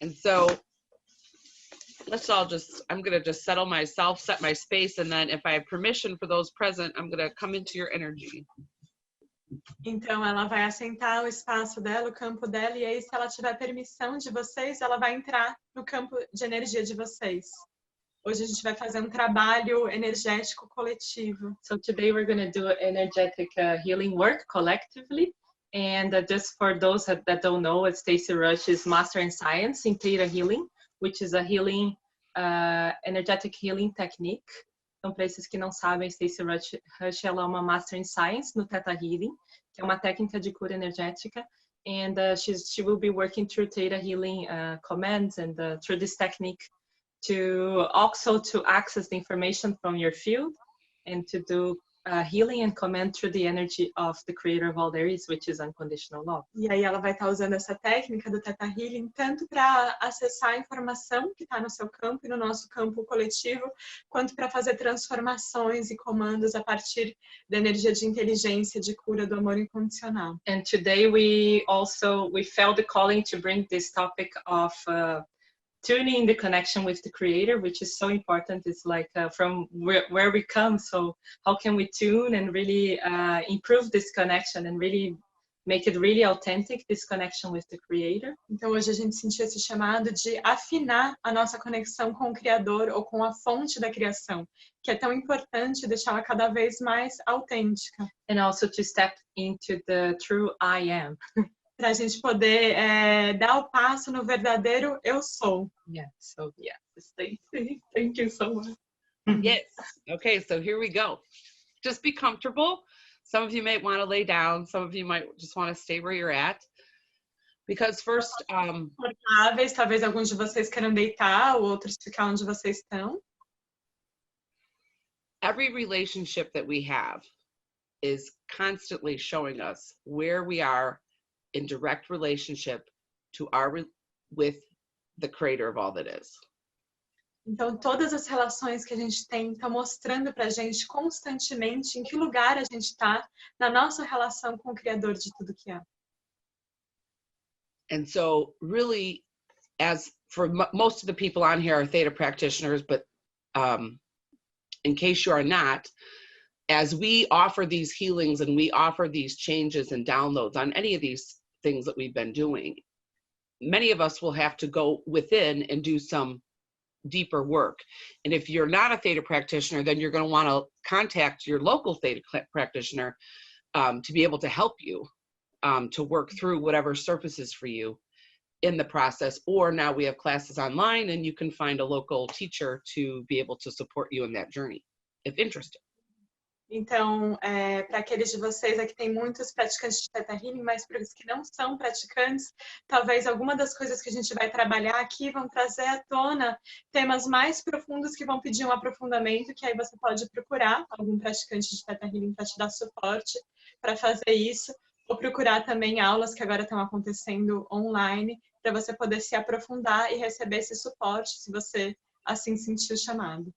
And so let's all just, I'm going to just settle myself, set my space, and then if I have permission for those present, I'm going to come into your energy. Então, ela vai assentar o espaço dela, o campo dela, e aí, se ela tiver permissão de vocês, ela vai entrar no campo de energia de vocês. Hoje a gente vai fazer um trabalho energético coletivo. So today we're going to do energetic healing work collectively. And just for those that don't know, Stacy Rush is Master in Science in Theta Healing, which is a healing, energetic healing technique. Então, para esses que não sabem, Stacy Rush ela é uma Master in Science no Theta Healing, que é uma técnica de cura energética. And she will be working through Theta Healing commands and through this technique to also to access the information from your field and to do healing and command through the energy of the creator of all there is, which is unconditional love. E aí ela vai estar usando essa técnica do Theta Healing tanto para acessar a informação que está no seu campo e no nosso campo coletivo, quanto para fazer transformações e comandos a partir da energia de inteligência, de cura do amor incondicional. And today we felt the calling to bring this topic of tuning the connection with the creator, which is so important. It's like from where we come, so how can we tune and really improve this connection and really make it really authentic, this connection with the creator. Então hoje a gente sentiu esse chamado de afinar a nossa conexão com o Criador ou com a fonte da criação, que é tão importante deixá-la cada vez mais autêntica. And also to step into the true I am. Para a gente poder dar o passo no verdadeiro eu sou. Yeah, so yeah, Stacy, thank you so much. Yes. Okay, so here we go. Just be comfortable. Some of you might want to lay down. Some of you might just want to stay where you're at. Because first, confortáveis, talvez alguns de vocês queiram deitar, outros ficar onde vocês estão. Every relationship that we have is constantly showing us where we are in direct relationship to with the creator of all that is. Então, todas as relações que a gente tem estão mostrando para a gente constantemente em que lugar a gente está na nossa relação com o Criador de tudo que é. And so, really, as for most of the people on here are Theta practitioners, but in case you are not, as we offer these healings and we offer these changes and downloads on any of these things that we've been doing, many of us will have to go within and do some deeper work. And if you're not a Theta practitioner, then you're going to want to contact your local Theta practitioner to be able to help you to work through whatever surfaces for you in the process. Or now we have classes online and you can find a local teacher to be able to support you in that journey, if interested. Então, para aqueles de vocês, aqui tem muitos praticantes de Theta Healing, mas para os que não são praticantes, talvez alguma das coisas que a gente vai trabalhar aqui vão trazer à tona temas mais profundos que vão pedir um aprofundamento, que aí você pode procurar algum praticante de Theta Healing para te dar suporte para fazer isso, ou procurar também aulas que agora estão acontecendo online, para você poder se aprofundar e receber esse suporte, se você assim sentir o chamado.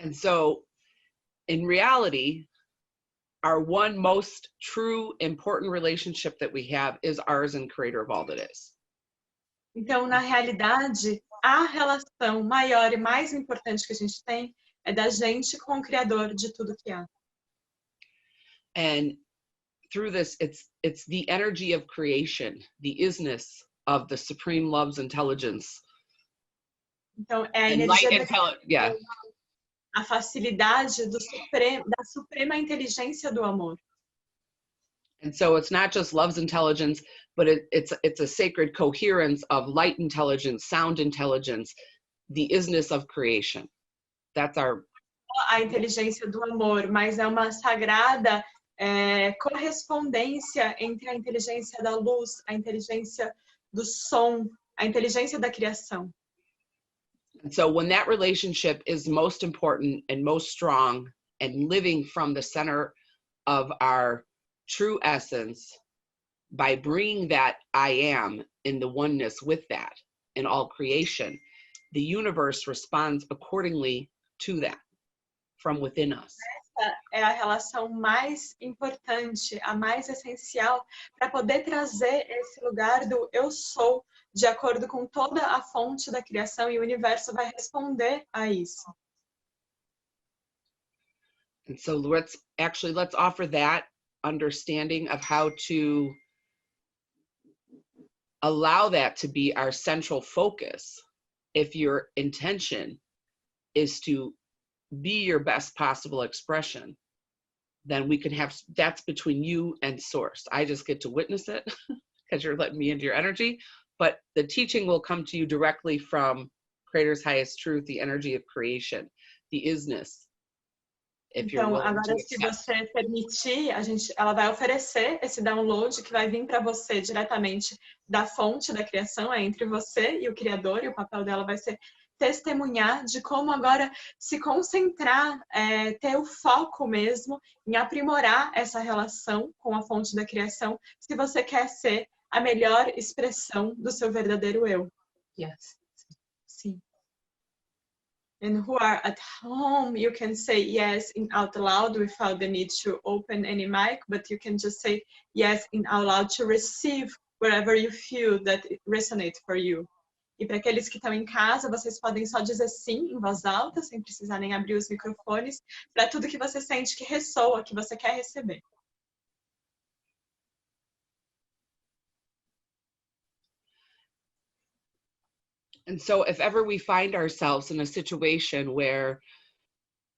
And so, in reality, our one most true, important relationship that we have is ours and Creator of all that is. Então, na realidade, a relação maior e mais importante que a gente tem é da gente com o Criador de tudo que há. And through this, it's the energy of creation, the isness of the supreme love's intelligence. Então, é a energia yeah. A facilidade da suprema inteligência do amor. And so it's not just love's intelligence, but it's a sacred coherence of light intelligence, sound intelligence, the isness of creation. That's our... A inteligência do amor, mas é uma sagrada correspondência entre a inteligência da luz, a inteligência do som, a inteligência da criação. And so when that relationship is most important and most strong and living from the center of our true essence, by bringing that I am in the oneness with that in all creation, the universe responds accordingly to that from within us. é a relação mais importante, a mais essencial, para poder trazer esse lugar do eu sou, de acordo com toda a fonte da criação, e o universo vai responder a isso. And so let's offer that understanding of how to allow that to be our central focus. If your intention is to be your best possible expression, then we can have, that's between you and source. I just get to witness it because you're letting me into your energy, but the teaching will come to you directly from Creator's highest truth, the energy of creation, the isness. Então, agora, se você permitir, ela vai oferecer esse download que vai vir para você diretamente da fonte da criação, é entre você e o Criador, e o papel dela vai ser testemunhar de como agora se concentrar, ter o foco mesmo em aprimorar essa relação com a fonte da criação, se você quer ser a melhor expressão do seu verdadeiro eu. Yes. Sim. And who are at home, you can say yes in out loud without the need to open any mic, but you can just say yes in out loud to receive wherever you feel that it resonates for you. E para aqueles que estão em casa, vocês podem só dizer sim em voz alta, sem precisar nem abrir os microfones, para tudo que você sente que ressoa, que você quer receber. And so if ever we find ourselves in a situation where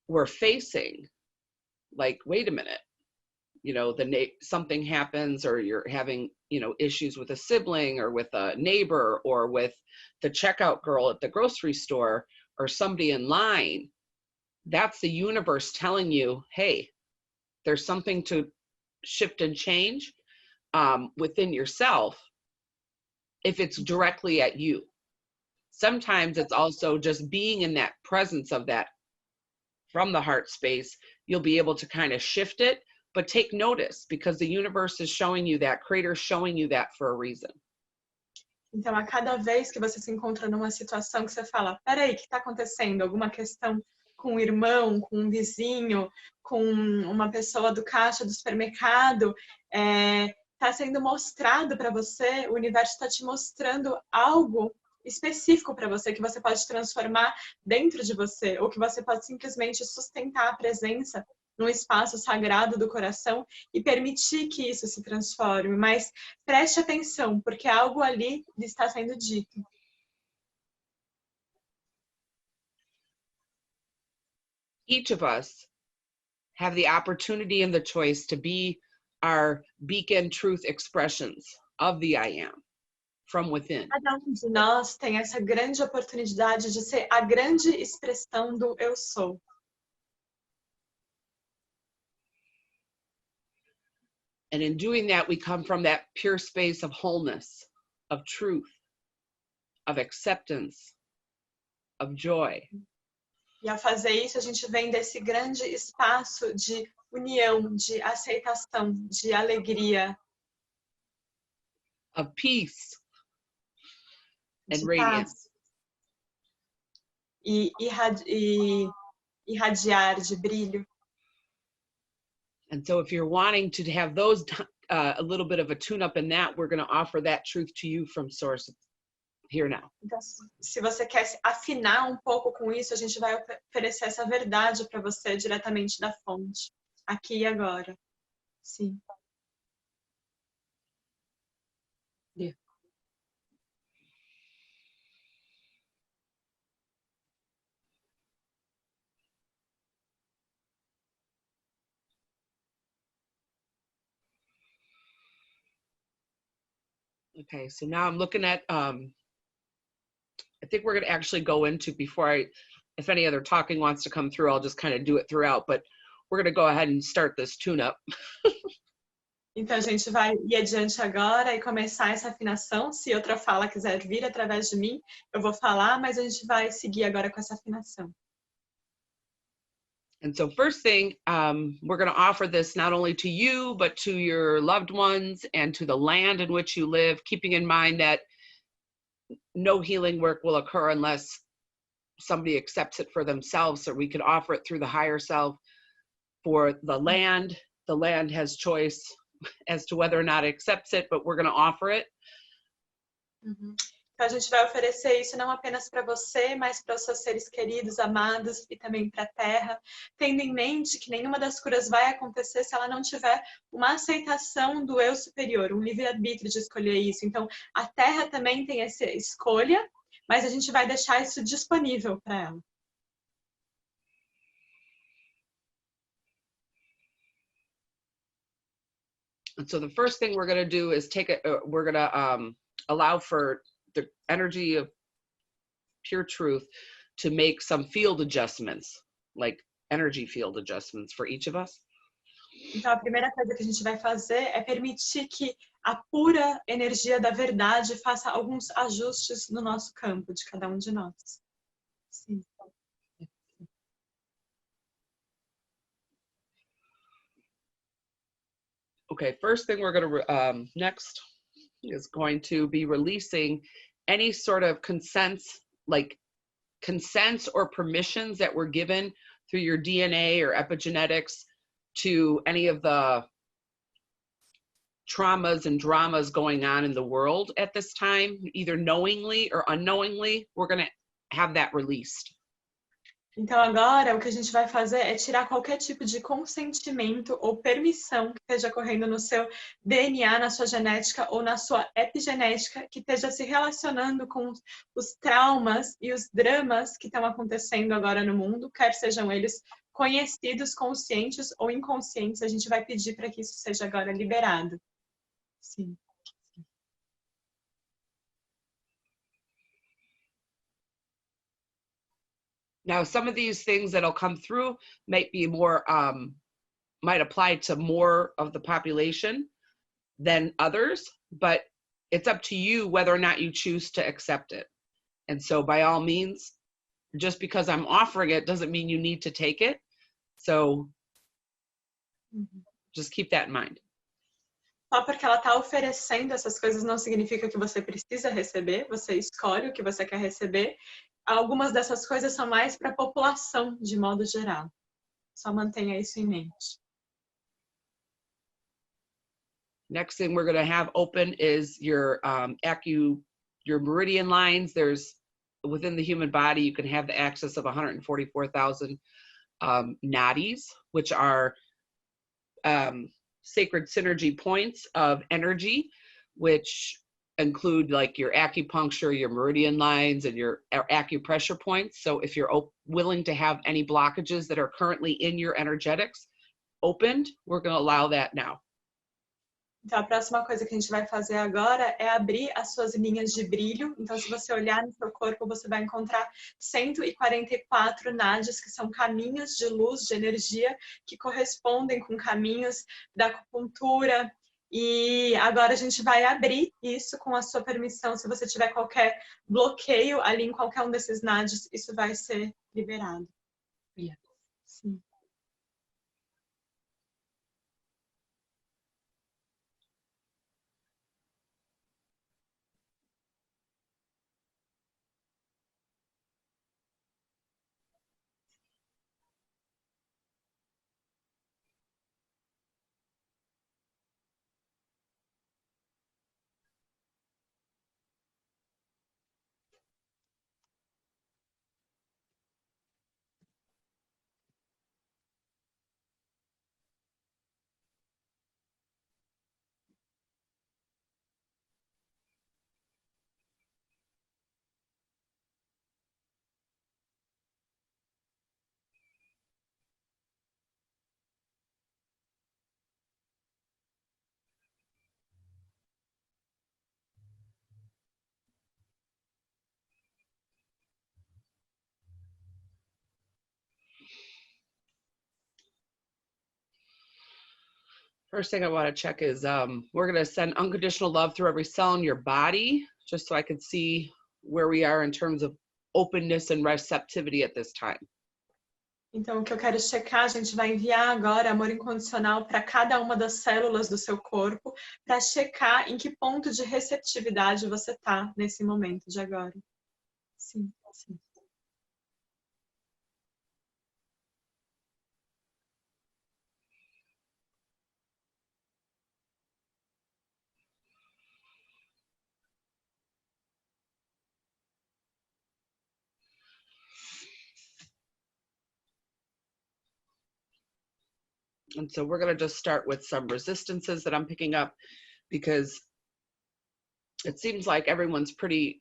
we're facing, like, wait a minute, you know, something happens, or you're having, you know, issues with a sibling or with a neighbor or with the checkout girl at the grocery store or somebody in line, that's the universe telling you, hey, there's something to shift and change within yourself if it's directly at you. Sometimes it's also just being in that presence of that from the heart space, you'll be able to kind of shift it, but take notice because the universe is showing you that, Creator's showing you that for a reason. Então, a cada vez que você se encontra numa situação que você fala, peraí, o que está acontecendo? Alguma questão com um irmão, com um vizinho, com uma pessoa do caixa do supermercado, está sendo mostrado para você, o universo está te mostrando algo específico para você, que você pode transformar dentro de você, ou que você pode simplesmente sustentar a presença num espaço sagrado do coração e permitir que isso se transforme. Mas preste atenção, porque algo ali está sendo dito. Each of us have the opportunity and the choice to be our beacon truth expressions of the I am. From within. Cada de nós tem essa grande oportunidade de ser a grande expressão do eu sou. And in doing that, we come from that pure space of wholeness, of truth, of acceptance, of joy. E ao fazer isso, a gente vem desse grande espaço de união, de aceitação, de alegria, of peace and de radiance. paz e irradiar de brilho. And so if you're wanting to have those a little bit of a tune-up in that, we're going to offer that truth to you from source here now. Então, se você quer se afinar um pouco com isso, a gente vai oferecer essa verdade para você diretamente da fonte, aqui e agora. Sim. Yeah. Okay, so now I'm looking at, I think we're going to actually go into, if any other talking wants to come through, I'll just kind of do it throughout, but we're going to go ahead and start this tune-up. Então, a gente vai ir adiante agora e começar essa afinação. Se outra fala quiser vir através de mim, eu vou falar, mas a gente vai seguir agora com essa afinação. And so first thing, we're going to offer this not only to you, but to your loved ones and to the land in which you live, keeping in mind that no healing work will occur unless somebody accepts it for themselves, or we could offer it through the higher self. for the land. The land has choice as to whether or not it accepts it, but we're going to offer it. Uhum. Então a gente vai oferecer isso não apenas para você, mas para os seus seres queridos, amados e também para a Terra, tendo em mente que nenhuma das curas vai acontecer se ela não tiver uma aceitação do eu superior, um livre-arbítrio de escolher isso. Então a Terra também tem essa escolha, mas a gente vai deixar isso disponível para ela. And so the first thing we're going to do is we're going to allow for the energy of pure truth to make some field adjustments, like energy field adjustments for each of us. Então a primeira coisa que a gente vai fazer é permitir que a pura energia da verdade faça alguns ajustes no nosso campo de cada um de nós. Sim. Okay, first thing we're going to next is going to be releasing any sort of consents or permissions that were given through your DNA or epigenetics to any of the traumas and dramas going on in the world at this time, either knowingly or unknowingly. We're going to have that released. Então agora o que a gente vai fazer é tirar qualquer tipo de consentimento ou permissão que esteja ocorrendo no seu DNA, na sua genética ou na sua epigenética, que esteja se relacionando com os traumas e os dramas que estão acontecendo agora no mundo, quer sejam eles conhecidos, conscientes ou inconscientes. A gente vai pedir para que isso seja agora liberado. Sim. Now, some of these things that'll come through might be more, might apply to more of the population than others, but it's up to you whether or not you choose to accept it. And so by all means, just because I'm offering it doesn't mean you need to take it. So just keep that in mind. Só porque ela está oferecendo essas coisas não significa que você precisa receber, você escolhe o que você quer receber. Algumas dessas coisas são mais para a população, de modo geral. Só mantenha isso em mente. Next thing we're going to have open is your your meridian lines. There's within the human body, you can have the access of 144,000 nadis, which are sacred synergy points of energy, which include like your acupuncture, your meridian lines, and your acupressure points. So if you're willing to have any blockages that are currently in your energetics opened, we're going to allow that now. Então, a próxima coisa que a gente vai fazer agora é abrir as suas linhas de brilho. Então, se você olhar no seu corpo, você vai encontrar 144 nadis, que são caminhos de luz, de energia, que correspondem com caminhos da acupuntura. E agora a gente vai abrir isso com a sua permissão. Se você tiver qualquer bloqueio ali em qualquer um desses nadis, isso vai ser liberado. Yeah. Sim. First thing I want to check is we're going to send unconditional love through every cell in your body, just so I can see where we are in terms of openness and receptivity at this time. Então, o que eu quero checar, a gente vai enviar agora amor incondicional para cada uma das células do seu corpo, para checar em que ponto de receptividade você está nesse momento de agora. Sim, sim. And so we're going to just start with some resistances that I'm picking up, because it seems like everyone's pretty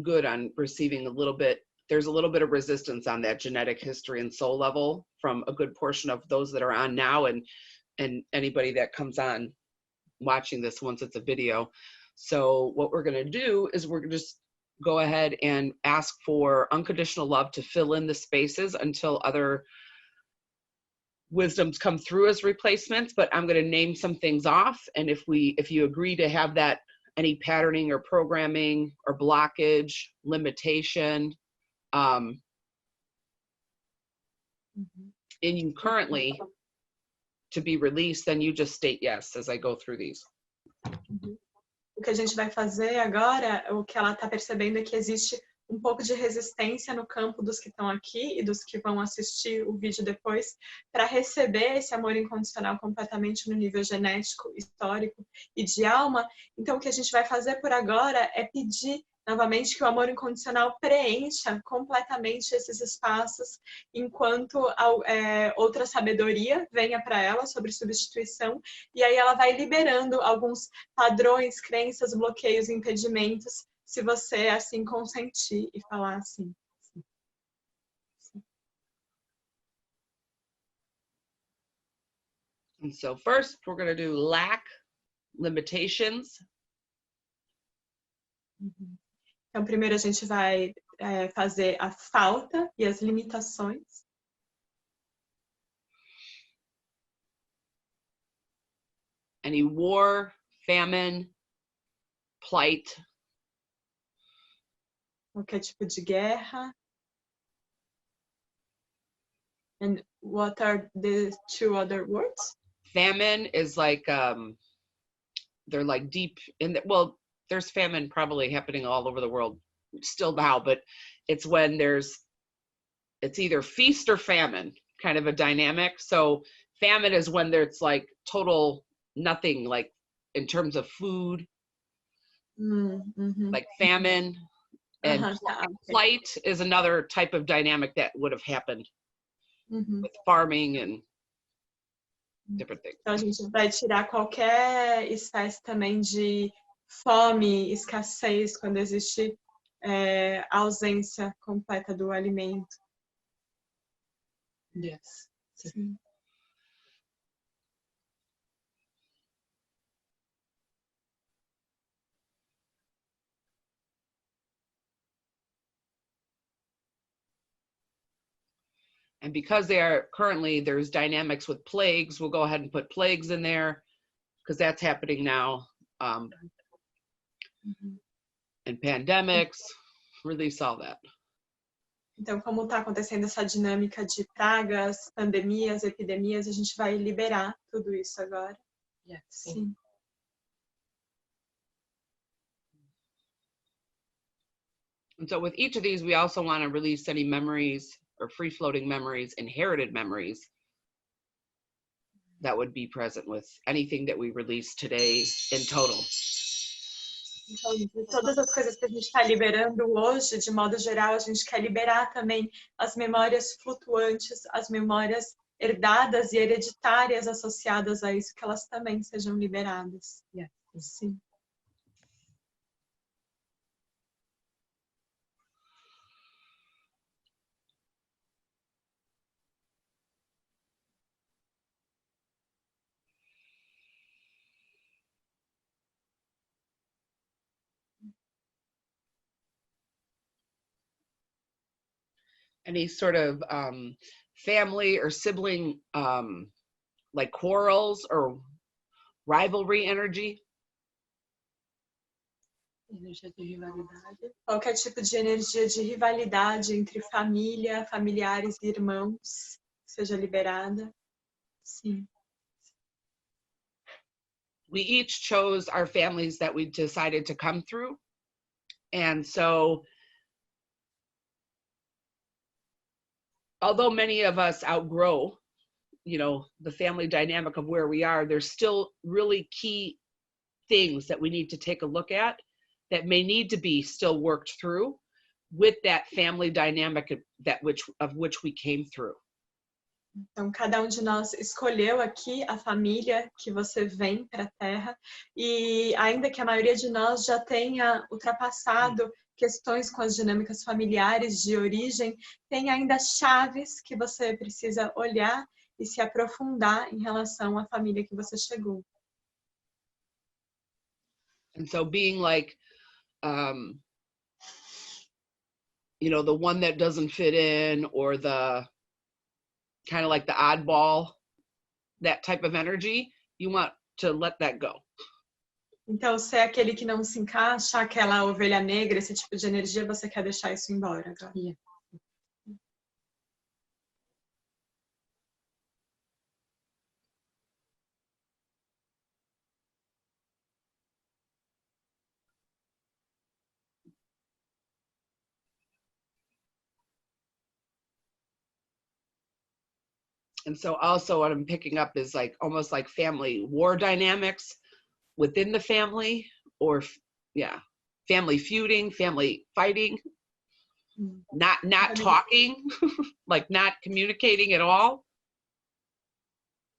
good on receiving a little bit. There's a little bit of resistance on that genetic history and soul level from a good portion of those that are on now, and anybody that comes on watching this once it's a video. So what we're going to do is we're going to just go ahead and ask for unconditional love to fill in the spaces until other wisdoms come through as replacements. But I'm going to name some things off, and if you agree to have that, any patterning or programming or blockage, limitation in you currently to be released, then you just state yes as I go through these. O que a gente vai fazer agora, o que ela está percebendo é que existe um pouco de resistência no campo dos que estão aqui e dos que vão assistir o vídeo depois, para receber esse amor incondicional completamente no nível genético, histórico e de alma. Então, o que a gente vai fazer por agora é pedir novamente que o amor incondicional preencha completamente esses espaços, enquanto outra sabedoria venha para ela sobre substituição, e aí ela vai liberando alguns padrões, crenças, bloqueios, impedimentos, se você assim consentir e falar assim. And so first we're going to do lack, limitations. Então, primeiro a gente vai fazer a falta e as limitações. Any war, famine, plight. Qualquer tipo de guerra. And what are the two other words? Famine is like, they're like deep in the, well, there's famine probably happening all over the world still now, but it's when it's either feast or famine, kind of a dynamic. So famine is when there's like total nothing, like in terms of food, like famine. And plight is another type of dynamic that would have happened with farming and different things. Então a gente vai tirar qualquer espécie também de fome, escassez, quando existe ausência completa do alimento. Yes. Sim. And because they are currently, there's dynamics with plagues, we'll go ahead and put plagues in there, because that's happening now. And pandemics, release all that. Então, como está acontecendo essa dinâmica de pragas, pandemias, epidemias, a gente vai liberar tudo isso agora. Yes. Sim. And so with each of these, we also want to release any memories or free-floating memories, inherited memories that would be present with anything that we release today in total. Então, de todas as coisas que a gente está liberando hoje, de modo geral, a gente quer liberar também as memórias flutuantes, as memórias herdadas e hereditárias associadas a isso, que elas também sejam liberadas. Yes. Sim. Any sort of family or sibling like quarrels or rivalry energy. Energia de rivalidade. Qualquer tipo de energia de rivalidade entre família, familiares e irmãos seja liberada. Sim. We each chose our families that we decided to come through. And so, although many of us outgrow, you know, the family dynamic of where we are, there's still really key things that we need to take a look at that may need to be still worked through with that family dynamic of which we came through. Então, cada um de nós escolheu aqui a família que você vem para a Terra, e ainda que a maioria de nós já tenha ultrapassado questões com as dinâmicas familiares de origem, tem ainda chaves que você precisa olhar e se aprofundar em relação à família que você chegou. And so being like, you know, the one that doesn't fit in, or the kind of like the oddball, that type of energy, you want to let that go. Então, se é aquele que não se encaixa, aquela ovelha negra, esse tipo de energia, você quer deixar isso embora agora. Yeah. And so also what I'm picking up is like almost like family war dynamics within the family, or yeah, family feuding, family fighting, not talking, like not communicating at all.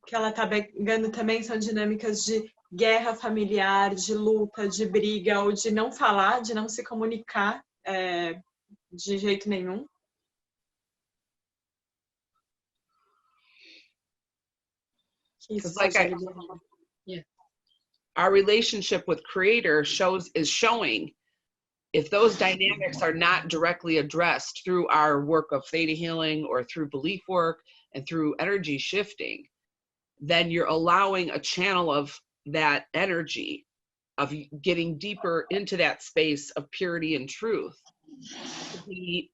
O que ela está pegando também são dinâmicas de guerra familiar, de luta, de briga, ou de não falar, de não se comunicar de jeito nenhum. Que isso Like seja liberado. Our relationship with Creator is showing if those dynamics are not directly addressed through our work of theta healing or through belief work and through energy shifting, then you're allowing a channel of that energy of getting deeper into that space of purity and truth to be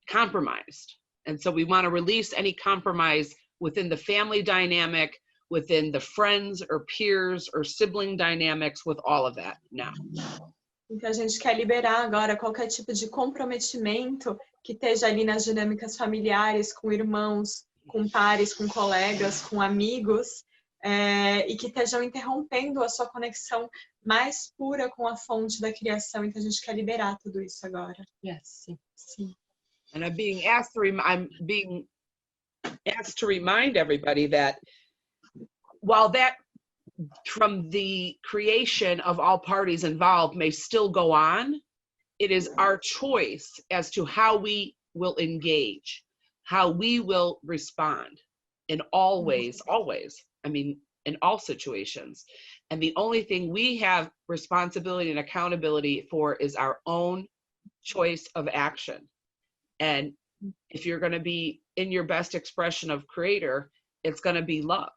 compromised. And so we want to release any compromise within the family dynamic, within the friends or peers or sibling dynamics, with all of that now. Então a gente quer liberar agora qualquer tipo de comprometimento que esteja ali nas dinâmicas familiares, com irmãos, com pares, com colegas, com amigos, e que estejam interrompendo a sua conexão mais pura com a fonte da criação. Então a gente quer liberar tudo isso agora. Yes. Sim. And I'm being asked to remind everybody that while that from the creation of all parties involved may still go on, it is our choice as to how we will engage, how we will respond in all ways, always. I mean, in all situations. And the only thing we have responsibility and accountability for is our own choice of action. And if you're going to be in your best expression of Creator, it's going to be love.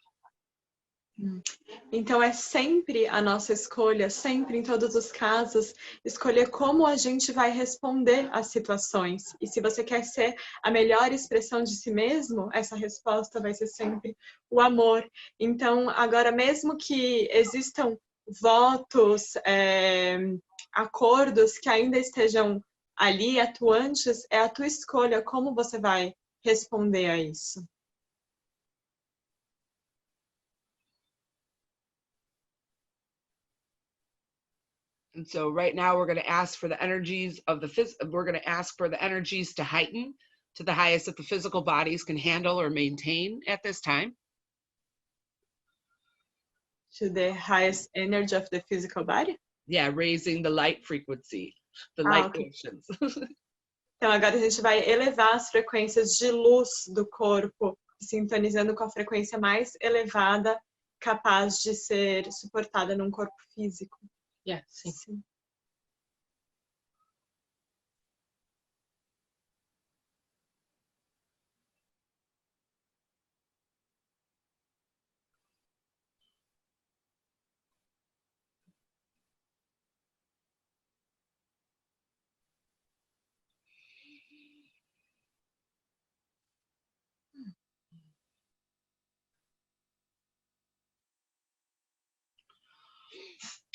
Então é sempre a nossa escolha, sempre em todos os casos, escolher como a gente vai responder às situações. E se você quer ser a melhor expressão de si mesmo, essa resposta vai ser sempre o amor. Então, agora, mesmo que existam votos, acordos que ainda estejam ali atuantes, é a tua escolha como você vai responder a isso. And so right now we're going to ask for the energies of we're going to ask for the energies to heighten to the highest that the physical bodies can handle or maintain at this time. To the highest energy of the physical body? Yeah, raising the light frequency, the light quotients. Então agora a gente vai elevar as frequências de luz do corpo, sintonizando com a frequência mais elevada capaz de ser suportada num corpo físico. Yeah, sim.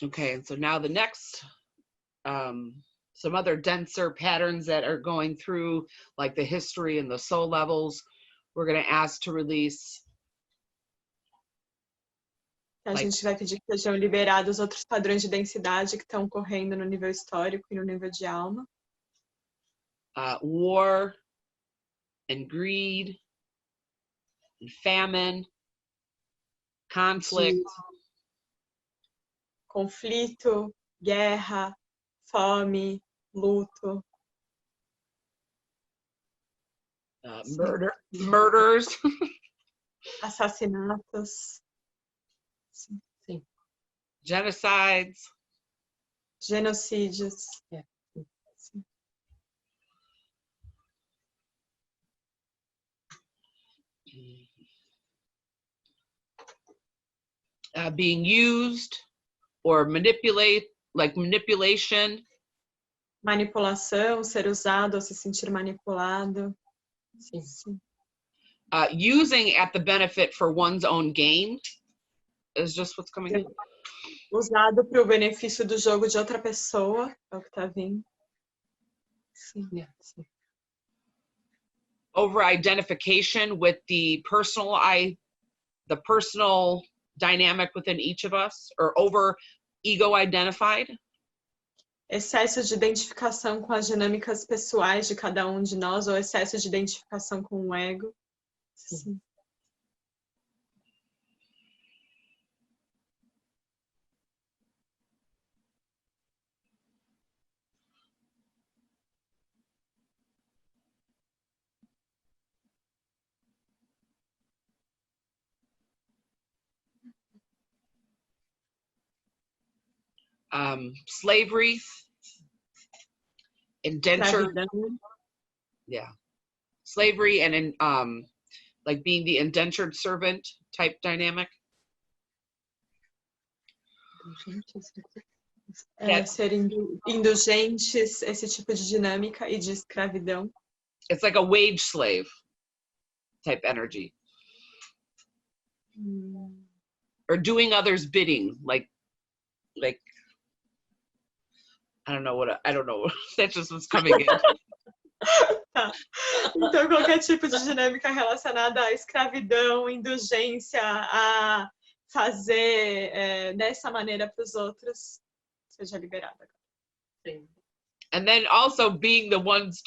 Okay, and so now the next, some other denser patterns that are going through, like the history and the soul levels, we're going to ask to release. A gente vai pedir que sejam liberados outros padrões de densidade que estão correndo no nível histórico e no nível de alma. War and greed. famine, conflict, conflito, guerra, fome, luto, murders, assassinatos, sim, Sim. genocides, genocídios. Yeah. Sim. being used or manipulate, like manipulation, Manipulação, ser usado ou se sentir manipulado. Sim. Sim. Using at the benefit for one's own gain is just what's coming in. Usado para o benefício do jogo de outra pessoa, é o que está vindo. Sim. Yeah. Sim. Over identification with the personal dynamic within each of us, or over ego identified. Excesso de identificação com as dinâmicas pessoais de cada um de nós, ou excesso de identificação com o ego. Sim. Slavery, indenture, Escravidão. yeah, slavery, and in like being the indentured servant type dynamic. Ser indulgentes, esse tipo de dinâmica e de escravidão. It's like a wage slave type energy, or doing others' bidding, like I don't know. That's just what's coming in. Tá. Então, qualquer tipo de dinâmica relacionada à escravidão, indulgência, a fazer dessa maneira para os outros, seja liberada. Sim. And then also being the ones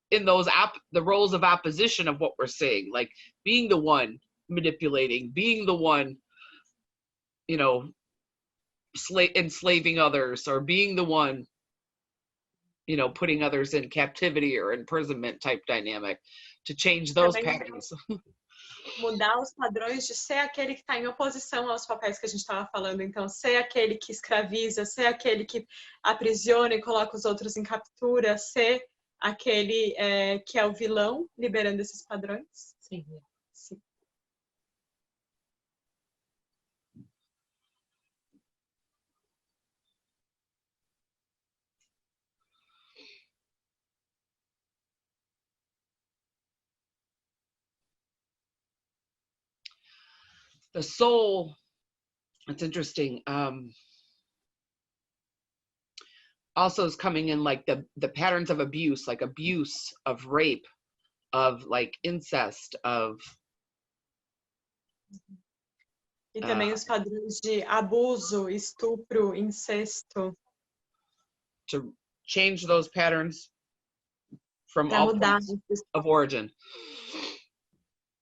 in those the roles of opposition of what we're saying, like being the one manipulating, being the one, enslaving others, or being the one, putting others in captivity or imprisonment type dynamic, to change those patterns. Mudar os padrões de ser aquele que está em oposição aos papéis que a gente estava falando. Então, ser aquele que escraviza, ser aquele que aprisiona e coloca os outros em captura, ser aquele que é o vilão, liberando esses padrões. Sim. Sim. The soul, it's interesting, also is coming in like the patterns of abuse, like abuse, of rape, of like incest, of E também os padrões de abuso, estupro, incesto. to change those patterns from Para all mudar, points of origin.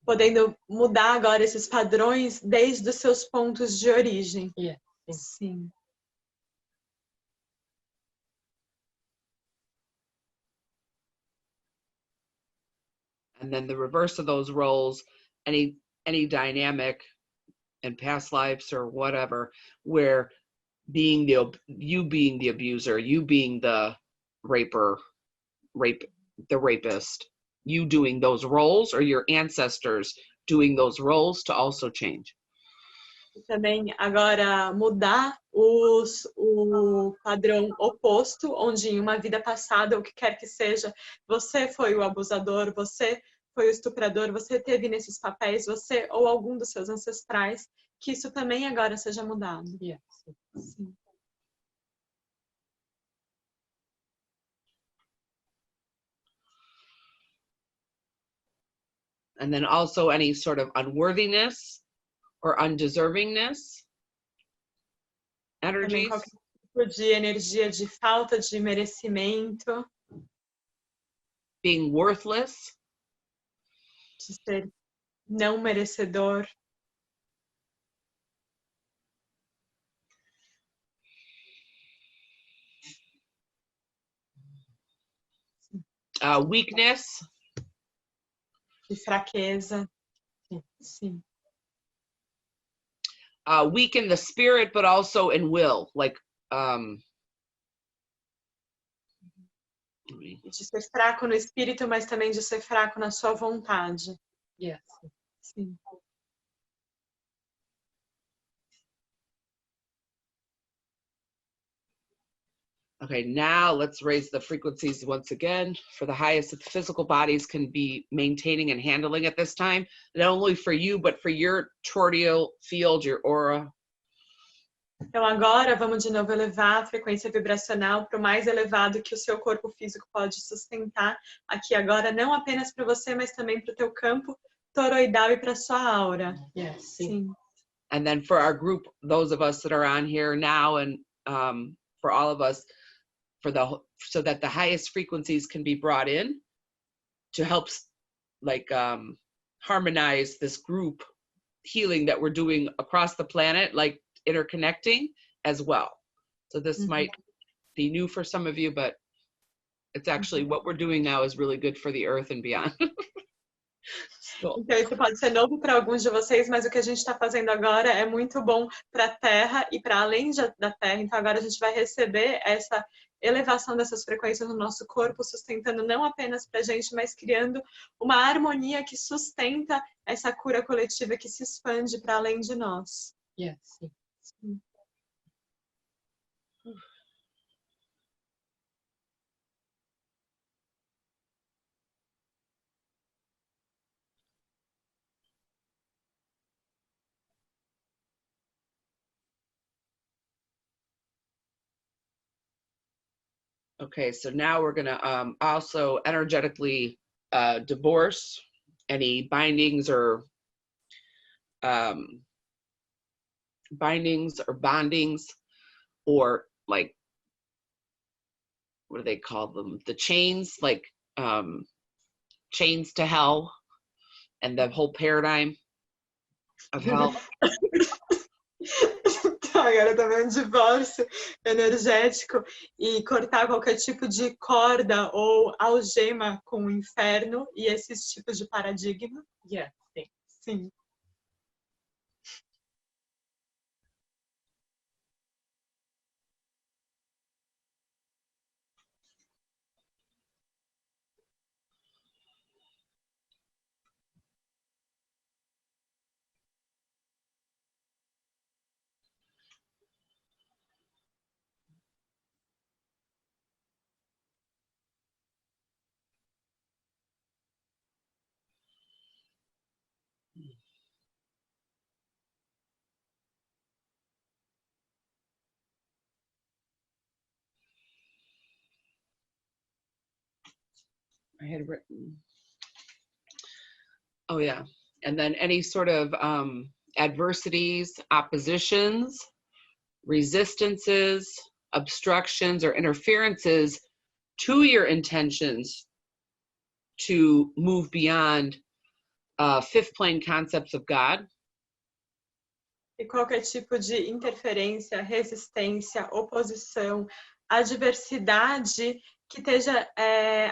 podendo mudar agora esses padrões desde os seus pontos de origem. Yeah. Sim. And then the reverse of those roles, any dynamic in past lives or whatever, where you being the abuser, you being the the rapist, you doing those roles, or your ancestors doing those roles, to also change. E também agora mudar o padrão oposto, onde em uma vida passada, o que quer que seja, você foi o abusador, você foi o estuprador, você teve nesses papéis, você ou algum dos seus ancestrais, que isso também agora seja mudado. Yeah. Sim. And then also any sort of unworthiness or undeservingness Também energies. qualquer tipo de energia de falta de merecimento, Being worthless, de ser não merecedor, weakness, de fraqueza. Sim. Weak in the spirit, but also in will, like De ser fraco no espírito, mas também de ser fraco na sua vontade. Yes. Sim. Okay, now let's raise the frequencies once again for the highest that the physical bodies can be maintaining and handling at this time, not only for you, but for your toroidal field, your aura. Então agora vamos de novo elevar a frequência vibracional para o mais elevado que o seu corpo físico pode sustentar aqui agora, não apenas para você, mas também para o teu campo toroidal e para a sua aura. Yes. Sim. And then for our group, those of us that are on here now, and for all of us, so that the highest frequencies can be brought in to help like harmonize this group healing that we're doing across the planet, like interconnecting as well. So this might be new for some of you, but it's actually what we're doing now is really good for the earth and beyond. Então isso pode ser novo para alguns de vocês, mas o que a gente está fazendo agora é muito bom para a Terra e para além da Terra. Então agora a gente vai receber essa elevação dessas frequências no nosso corpo, sustentando não apenas para a gente, mas criando uma harmonia que sustenta essa cura coletiva que se expande para além de nós. Yes. Sim. Okay, so now we're gonna also energetically divorce any bindings or bondings, or like, what do they call them? The chains, like chains to hell, and the whole paradigm of hell. Agora também um divórcio energético e cortar qualquer tipo de corda ou algema com o inferno e esses tipos de paradigma. Yes. Sim. I had written, oh yeah, and then any sort of adversities, oppositions, resistances, obstructions, or interferences to your intentions to move beyond fifth plane concepts of God. E qualquer tipo de interferência, resistência, oposição, adversidade que esteja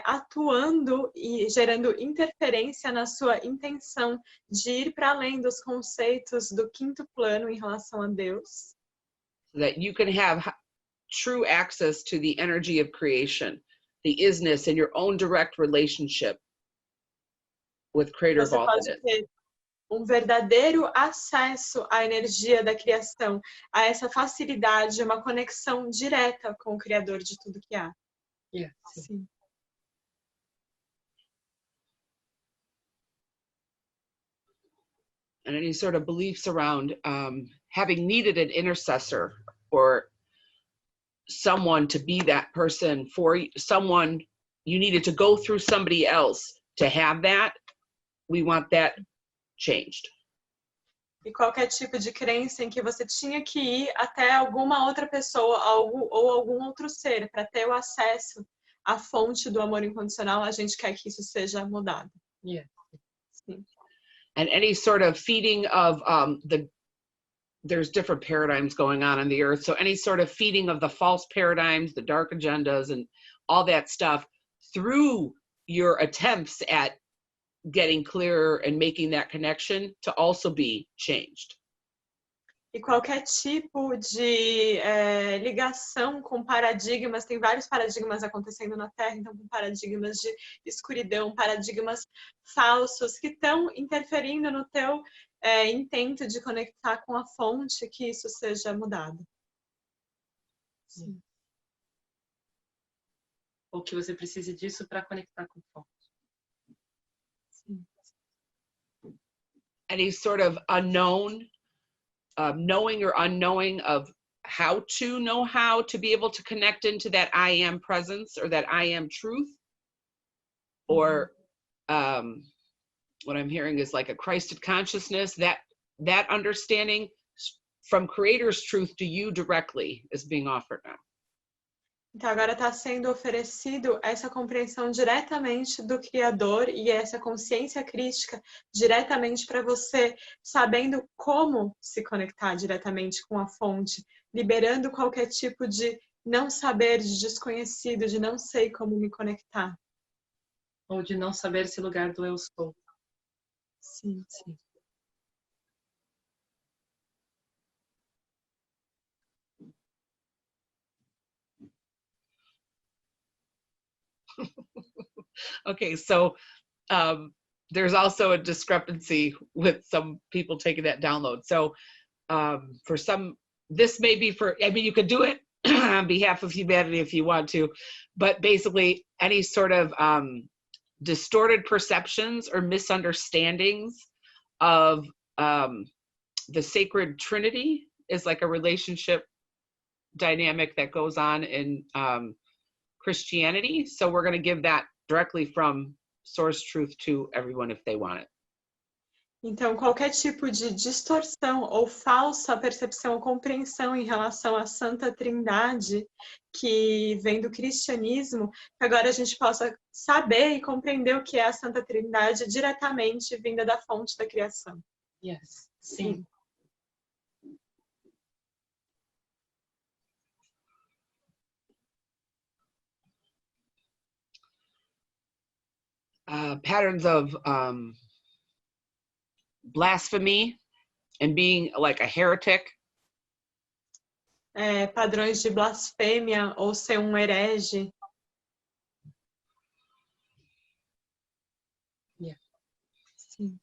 atuando e gerando interferência na sua intenção de ir para além dos conceitos do quinto plano em relação a Deus. So that you can have true access to the energy of creation, the isness, and your own direct relationship with Creator of all that Você is. pode ter um verdadeiro acesso à energia da criação, a essa facilidade, uma conexão direta com o Criador de tudo que há. Yes. Sim. And any sort of beliefs around having needed an intercessor or someone to be that person for someone, you needed to go through somebody else to have that. We want that changed. E qualquer tipo de crença em que você tinha que ir até alguma outra pessoa ou algum outro ser para ter o acesso à fonte do amor incondicional, a gente quer que isso seja mudado. Yes. Sim. and any sort of feeding of there's different paradigms going on the earth. So any sort of feeding of the false paradigms, the dark agendas, and all that stuff through your attempts at getting clearer and making that connection to also be changed. E qualquer tipo de ligação com paradigmas, tem vários paradigmas acontecendo na Terra, então com paradigmas de escuridão, paradigmas falsos que estão interferindo no teu intento de conectar com a fonte, que isso seja mudado. Sim. Ou que você precise disso para conectar com a fonte. Sim. Any sort of unknown, knowing or unknowing of how to be able to connect into that I am presence or that I am truth, or what I'm hearing is like a Christed consciousness, that understanding from Creator's truth to you directly is being offered now. Então agora está sendo oferecido essa compreensão diretamente do Criador e essa consciência crítica diretamente para você, sabendo como se conectar diretamente com a fonte, liberando qualquer tipo de não saber, de desconhecido, de não sei como me conectar. Ou de não saber esse lugar do eu sou. Sim, sim. Okay, so there's also a discrepancy with some people taking that download. So for some, this may be for, I mean, you could do it on behalf of humanity if you want to, but basically any sort of distorted perceptions or misunderstandings of the sacred Trinity is like a relationship dynamic that goes on in Christianity. So we're going to give that directly from source truth to everyone if they want it. Então, qualquer tipo de distorção ou falsa percepção ou compreensão em relação à Santa Trindade que vem do cristianismo, que agora a gente possa saber e compreender o que é a Santa Trindade diretamente vinda da fonte da criação. Yes. Sim. Patterns of blasphemy and being like a heretic. Padrões de blasfêmia ou ser um herege. Yeah. Sim.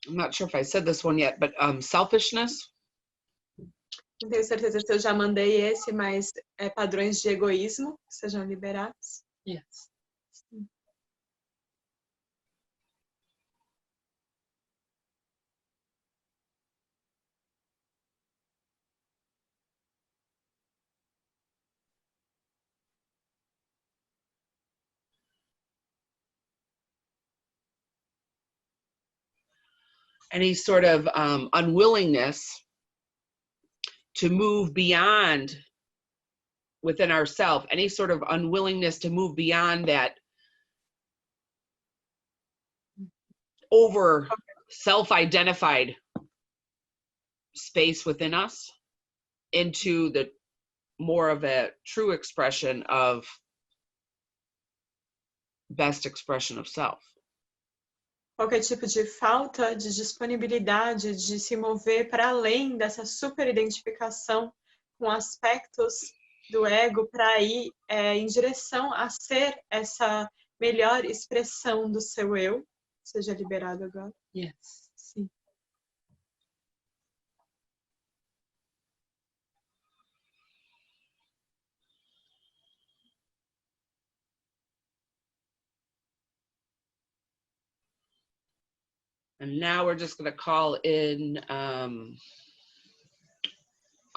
I'm not sure if I said this one yet, but selfishness. Não tenho certeza se eu já mandei esse, mas padrões de egoísmo sejam liberados. Yes. Sim. Any sort of unwillingness to move beyond within ourselves, any sort of unwillingness to move beyond that over self-identified space within us into the more of a true expression of best expression of self. Qualquer tipo de falta de disponibilidade de se mover para além dessa superidentificação com aspectos do ego para ir em direção a ser essa melhor expressão do seu eu, seja liberado agora. Yes. Sim. And now we're just going to call in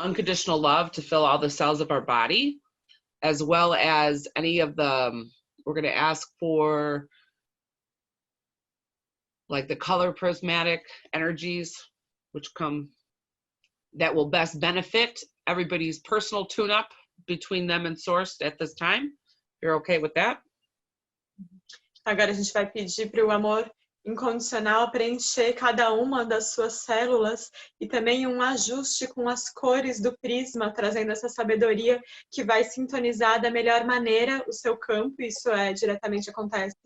unconditional love to fill all the cells of our body, as well as any of the, we're going to ask for like the color prismatic energies, which come, that will best benefit everybody's personal tune-up between them and source at this time. You're okay with that? Agora a gente vai pedir para o amor incondicional preencher cada uma das suas células e também um ajuste com as cores do prisma, trazendo essa sabedoria que vai sintonizar da melhor maneira o seu campo. Isso diretamente acontece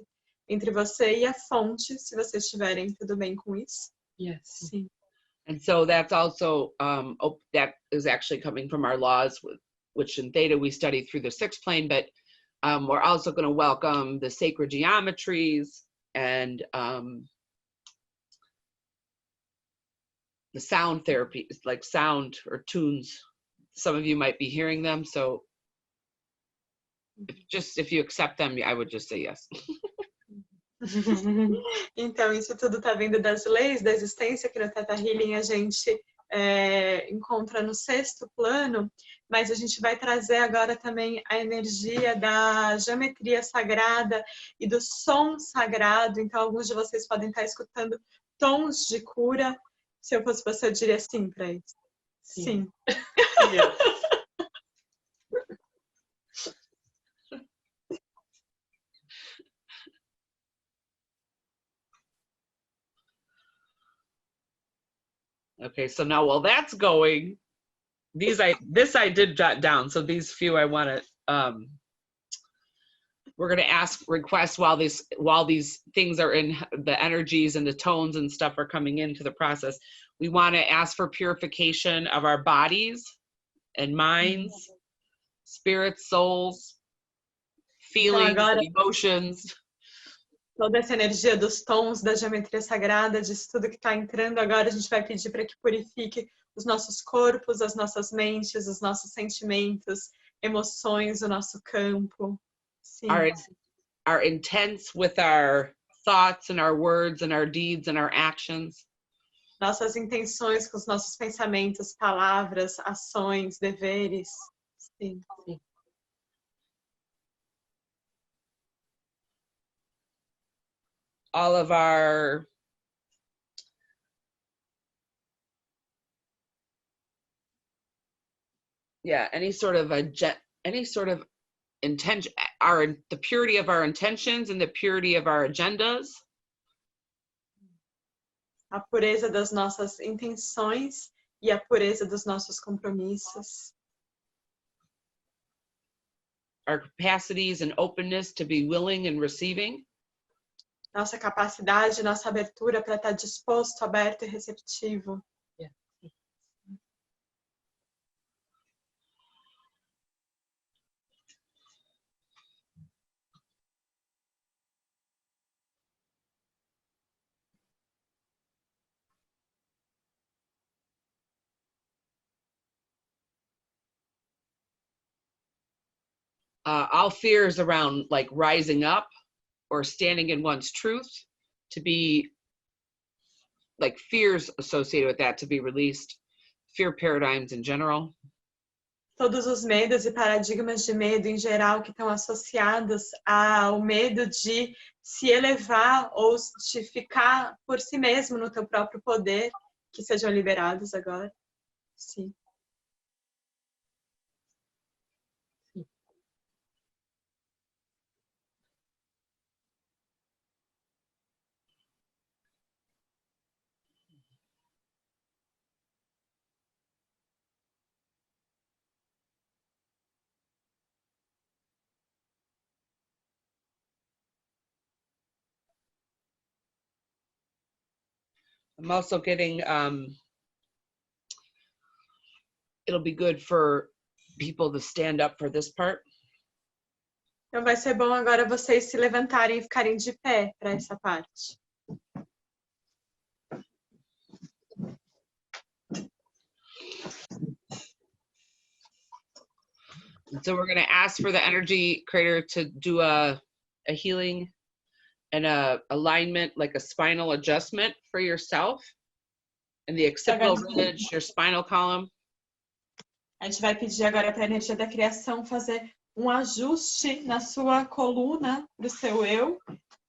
entre você e a fonte, se vocês estiverem tudo bem com isso. Yes. Sim. And so that's also, that is actually coming from our laws, which in Theta we study through the sixth plane, but we're also going to welcome the sacred geometries and the sound therapy, like sound or tunes. Some of you might be hearing them, so if you accept them, I would just say yes. Então, isso tudo está vindo das leis da existência, que no Theta Healing a gente encontra no sexto plano, mas a gente vai trazer agora também a energia da geometria sagrada e do som sagrado. Então, alguns de vocês podem estar escutando tons de cura. Se eu fosse você, eu diria sim para isso. Sim. Yes. Okay, so now while that's going, this I did jot down. So these few I want to, we're going to request while these things are in, the energies and the tones and stuff are coming into the process. We want to ask for purification of our bodies and minds, spirits, souls, feelings, emotions. Toda essa energia dos tons, da geometria sagrada, disso tudo que está entrando agora, a gente vai pedir para que purifique os nossos corpos, as nossas mentes, os nossos sentimentos, emoções, o nosso campo. Sim. Our intents with our thoughts and our words and our deeds and our actions. Nossas intenções com os nossos pensamentos, palavras, ações, deveres. Sim. All of our any sort of intention, the purity of our intentions and the purity of our agendas. A pureza das nossas intenções e a pureza dos nossos compromissos. Our capacities and openness to be willing and receiving. Nossa capacidade, nossa abertura para estar disposto, aberto e receptivo. All fears around like rising up or standing in one's truth, to be like fears associated with that to be released, fear paradigms in general. Todos os medos e paradigmas de medo em geral que estão associados ao medo de se elevar ou de ficar por si mesmo no teu próprio poder, que sejam liberados agora. Sim. I'm also getting, it'll be good for people to stand up for this part. Então vai ser bom agora vocês se levantarem e ficarem de pé para essa parte. So we're going to ask for the energy creator to do a healing and a alignment, like a spinal adjustment for yourself and the occipital ridge, your spinal column. A gente vai pedir agora para a energia da criação fazer um ajuste na sua coluna, do seu eu,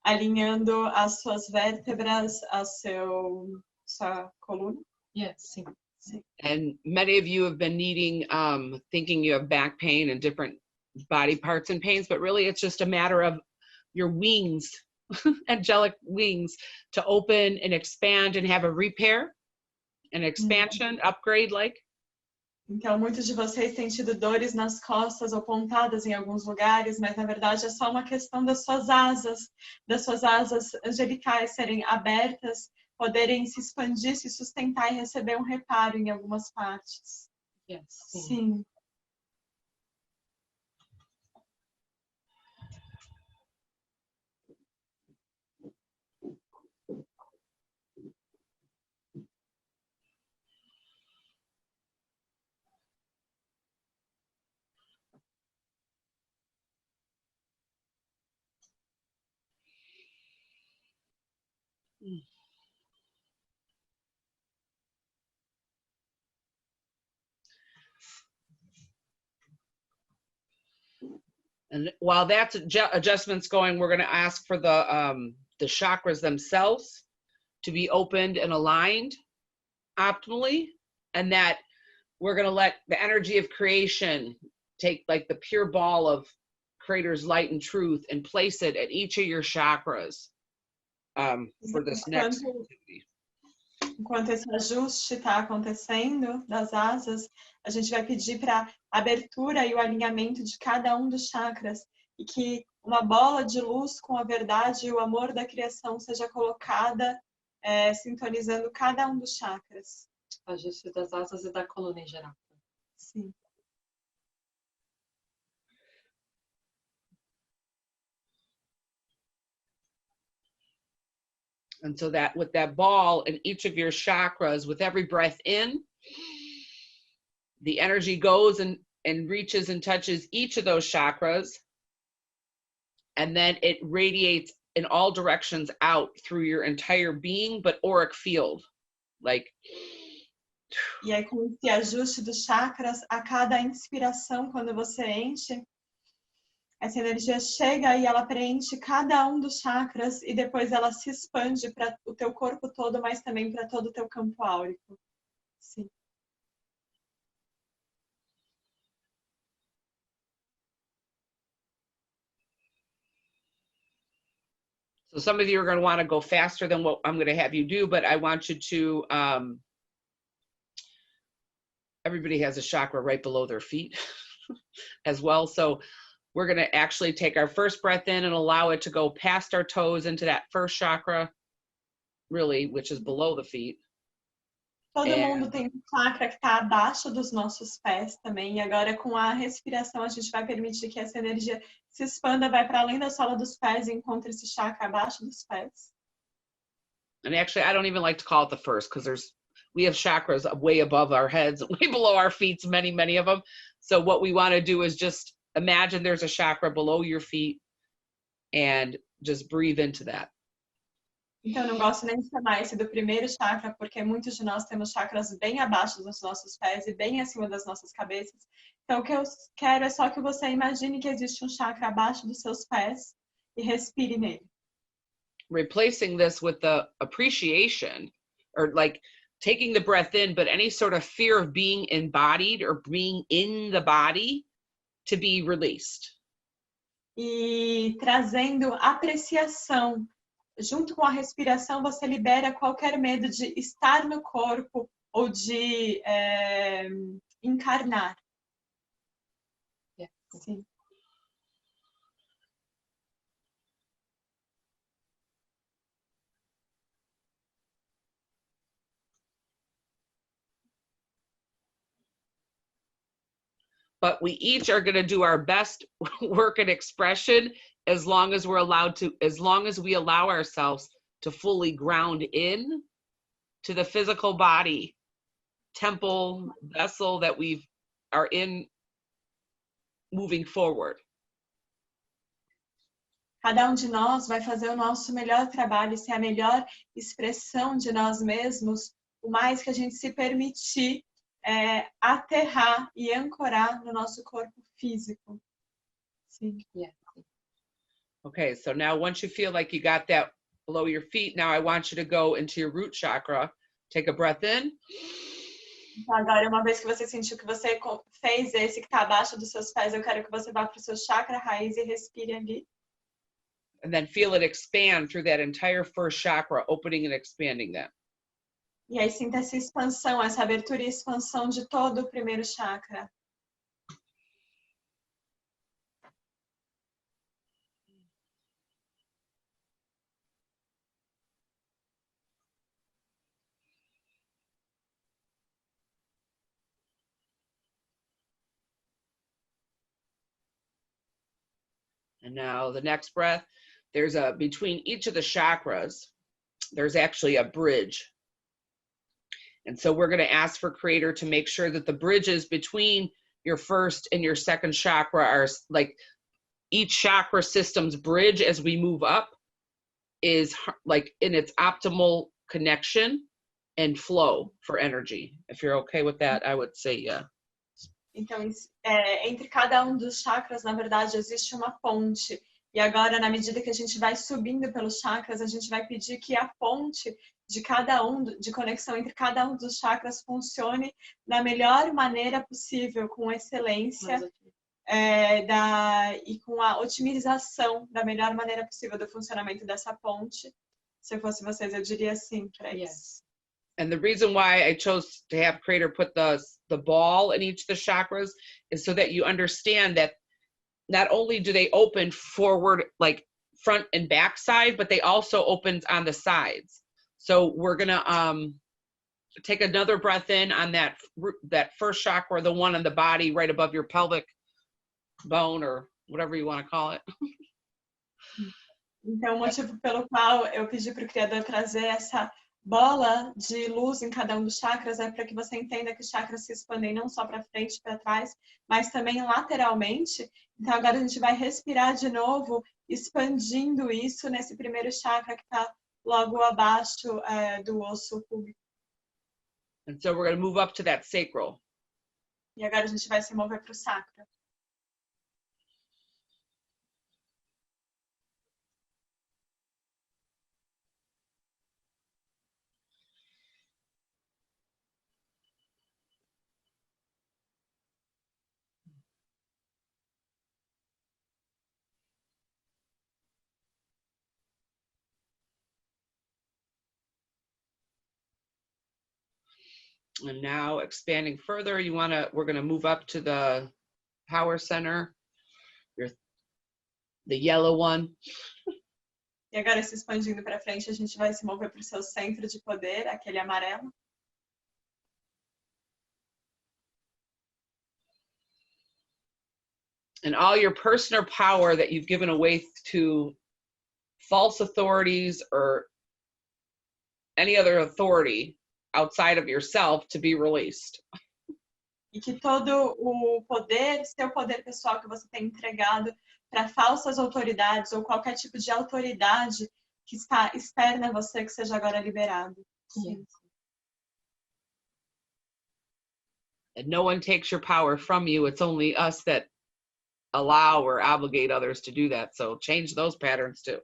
alinhando as suas vértebras a sua coluna. Yes, sim. And many of you have been needing, thinking you have back pain and different body parts and pains, but really it's just a matter of your wings, angelic wings, to open and expand and have a repair, an expansion, upgrade like. Então, muitos de vocês têm tido dores nas costas ou pontadas em alguns lugares, mas na verdade é só uma questão das suas asas angelicais serem abertas, poderem se expandir, se sustentar e receber um reparo em algumas partes. Yes, sim. Sim. And while that's adjustments going, we're going to ask for the chakras themselves to be opened and aligned optimally, and that we're going to let the energy of creation take like the pure ball of Creator's light and truth and place it at each of your chakras for this next activity. Enquanto esse ajuste está acontecendo das asas, a gente vai pedir para a abertura e o alinhamento de cada um dos chakras e que uma bola de luz com a verdade e o amor da criação seja colocada, sintonizando cada um dos chakras. Ajuste das asas e da coluna em geral. Sim. And so that with that ball in each of your chakras, with every breath in, the energy goes and reaches and touches each of those chakras. And then it radiates in all directions out through your entire being, but auric field. Like. E aí, com esse ajuste dos chakras, a cada inspiração, quando você enche, essa energia chega e ela preenche cada um dos chakras e depois ela se expande para o teu corpo todo, mas também para todo o teu campo áurico. Sim. So some of you are going to want to go faster than what I'm going to have you do, but I want you to, everybody has a chakra right below their feet as well. So we're going to actually take our first breath in and allow it to go past our toes into that first chakra, really, which is below the feet. Todo mundo tem um chakra que está abaixo dos nossos pés também. E agora, com a respiração, a gente vai permitir que essa energia se expanda, vai para além da sola dos pés e encontre esse chakra abaixo dos pés. And actually, I don't even like to call it the first, because we have chakras way above our heads, way below our feet, many, many of them. So what we want to do is just imagine there's a chakra below your feet and just breathe into that. Então, eu não gosto nem de chamar esse do primeiro chakra, porque muitos de nós temos chakras bem abaixo dos nossos pés e bem acima das nossas cabeças. Então, o que eu quero é só que você imagine que existe um chakra abaixo dos seus pés e respire nele. Replacing this with the appreciation, or like taking the breath in, but any sort of fear of being embodied or being in the body to be released. E trazendo apreciação. Junto com a respiração, você libera qualquer medo de estar no corpo ou de encarnar. Sim. But we each are going to do our best work and expression as long as we're allowed to, as long as we allow ourselves to fully ground in to the physical body, temple, vessel that we are in moving forward. Cada de nós vai fazer o nosso melhor trabalho, ser a melhor expressão de nós mesmos, o mais que a gente se permitir aterrar e ancorar no nosso corpo físico. Sim. Yeah. Okay, so now once you feel like you got that below your feet, now I want you to go into your root chakra. Take a breath in. Então, agora, uma vez que você sentiu que você fez esse que está abaixo dos seus pés, eu quero que você vá para o seu chakra raiz e respire ali. And then feel it expand through that entire first chakra, opening and expanding that. E aí sinta essa expansão, essa abertura e expansão de todo o primeiro chakra. And now the next breath, there's between each of the chakras, there's actually a bridge. And so we're going to ask for Creator to make sure that the bridges between your first and your second chakra are like each chakra system's bridge as we move up is like in its optimal connection and flow for energy. If you're okay with that, I would say yeah. Então, entre cada um dos chakras, na verdade, existe uma ponte. E agora, na medida que a gente vai subindo pelos chakras, a gente vai pedir que a ponte de cada um, de conexão entre cada um dos chakras funcione da melhor maneira possível, com excelência e com a otimização da melhor maneira possível do funcionamento dessa ponte. Se eu fosse vocês, eu diria sim para isso. And the reason why I chose to have Creator put the ball in each of the chakras is so that you understand that not only do they open forward, like front and back side, but they also open on the sides. So we're gonna take another breath in on that first chakra, the one on the body right above your pelvic bone or whatever you want to call it. Então, o motivo pelo qual eu pedi para o Criador trazer essa bola de luz em cada um dos chakras é para que você entenda que os chakras se expandem não só para frente e para trás, mas também lateralmente. Então agora a gente vai respirar de novo, expandindo isso nesse primeiro chakra que está logo abaixo do osso púbico. And so we're going to move up to that sacral. E agora a gente vai se mover para o sacro. And now expanding further, we're going to move up to the power center, the yellow one. E agora se expandindo para frente, a gente vai se mover para o seu centro de poder, aquele amarelo. And all your personal power that you've given away to false authorities or any other authority outside of yourself to be released. E que todo o poder, seu poder pessoal que você tem entregado para falsas autoridades ou qualquer tipo de autoridade que está externa a você, que seja agora liberado. Yes. And no one takes your power from you. It's only us that allow or obligate others to do that. So change those patterns too.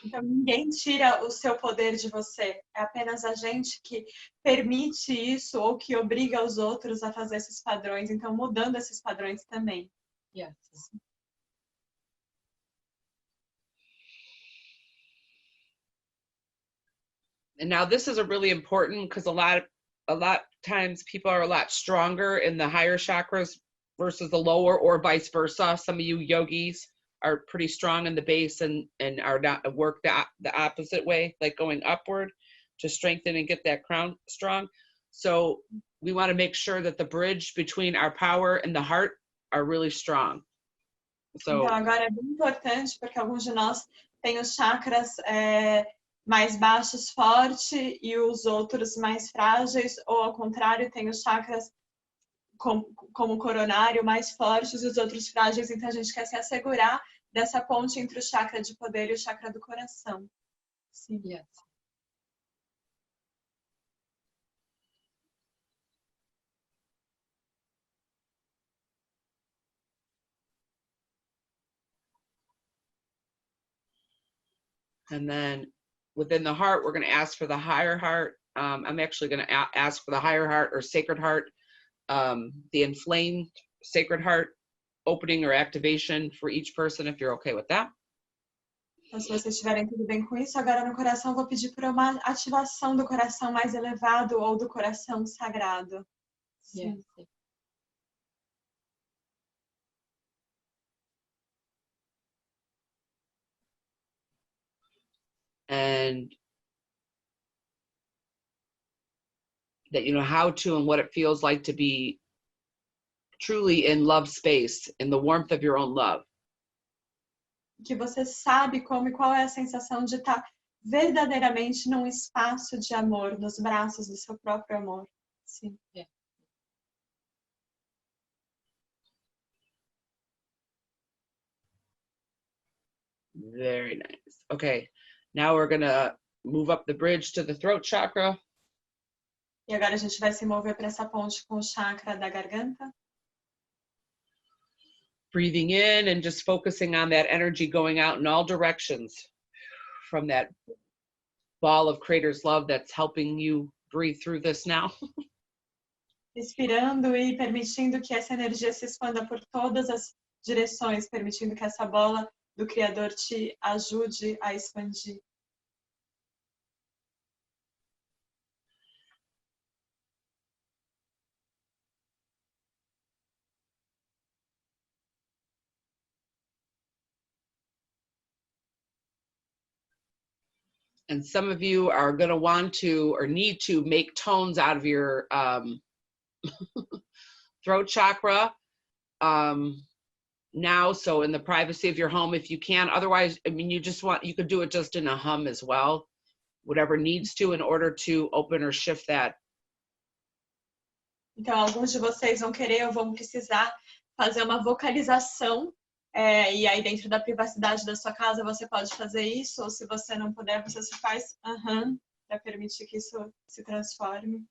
Então, ninguém tira o seu poder de você. É apenas a gente que permite isso ou que obriga os outros a fazer esses padrões. Então, mudando esses padrões também. Yes. And now this is a really important because a lot times people are a lot stronger in the higher chakras versus the lower, or vice versa. Some of you yogis are pretty strong in the base and are not work the opposite way, like going upward to strengthen and get that crown strong. So we want to make sure that the bridge between our power and the heart are really strong. So, então agora é bem importante porque alguns de nós têm os chakras mais baixos fortes e os outros mais frágeis, ou ao contrário, tem os chakras como o coronário mais fortes e os outros frágeis. Então a gente quer se assegurar dessa ponte entre o chakra de poder e o chakra do coração. Sim. Yes. And then within the heart, we're going to ask for the higher heart. I'm actually going to ask for the higher heart or sacred heart, the inflamed sacred heart opening or activation for each person, if you're okay with that. Então, se vocês estiverem tudo bem com isso, agora no coração eu vou pedir por uma ativação do coração mais elevado ou do coração sagrado. Sim. Yes. And that you know how to and what it feels like to be truly in love space, in the warmth of your own love. Que você sabe como e qual é a sensação de estar verdadeiramente num espaço de amor, nos braços do seu próprio amor. Sim. Yeah. Very nice. Okay, now we're gonna move up the bridge to the throat chakra. E agora a gente vai se mover para essa ponte com o chakra da garganta. Breathing in and just focusing on that energy going out in all directions from that ball of Creator's love that's helping you breathe through this now. Respirando e permitindo que essa energia se expanda por todas as direções, permitindo que essa bola do Criador te ajude a expandir. And some of you are going to want to or need to make tones out of your throat chakra now. So in the privacy of your home, if you can. Otherwise, I mean, you could do it just in a hum as well. Whatever needs to in order to open or shift that. Então, alguns de vocês vão querer ou vão precisar fazer uma vocalização. E aí, dentro da privacidade da sua casa, você pode fazer isso. Ou se você não puder, você se faz para permitir que isso se transforme.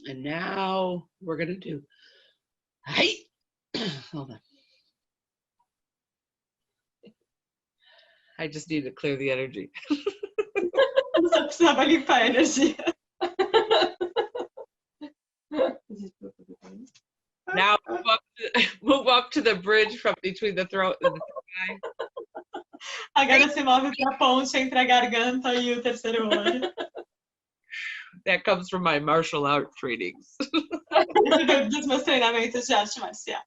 And now we're going to do, hey, hold on. I just need to clear the energy. Só precisava limpar a energia. Now move up to the bridge from between the throat and the thigh. Agora se move para a ponte entre a garganta e o terceiro olho. That comes from my martial art trainings. Isso veio dos meus treinamentos de arte marcial.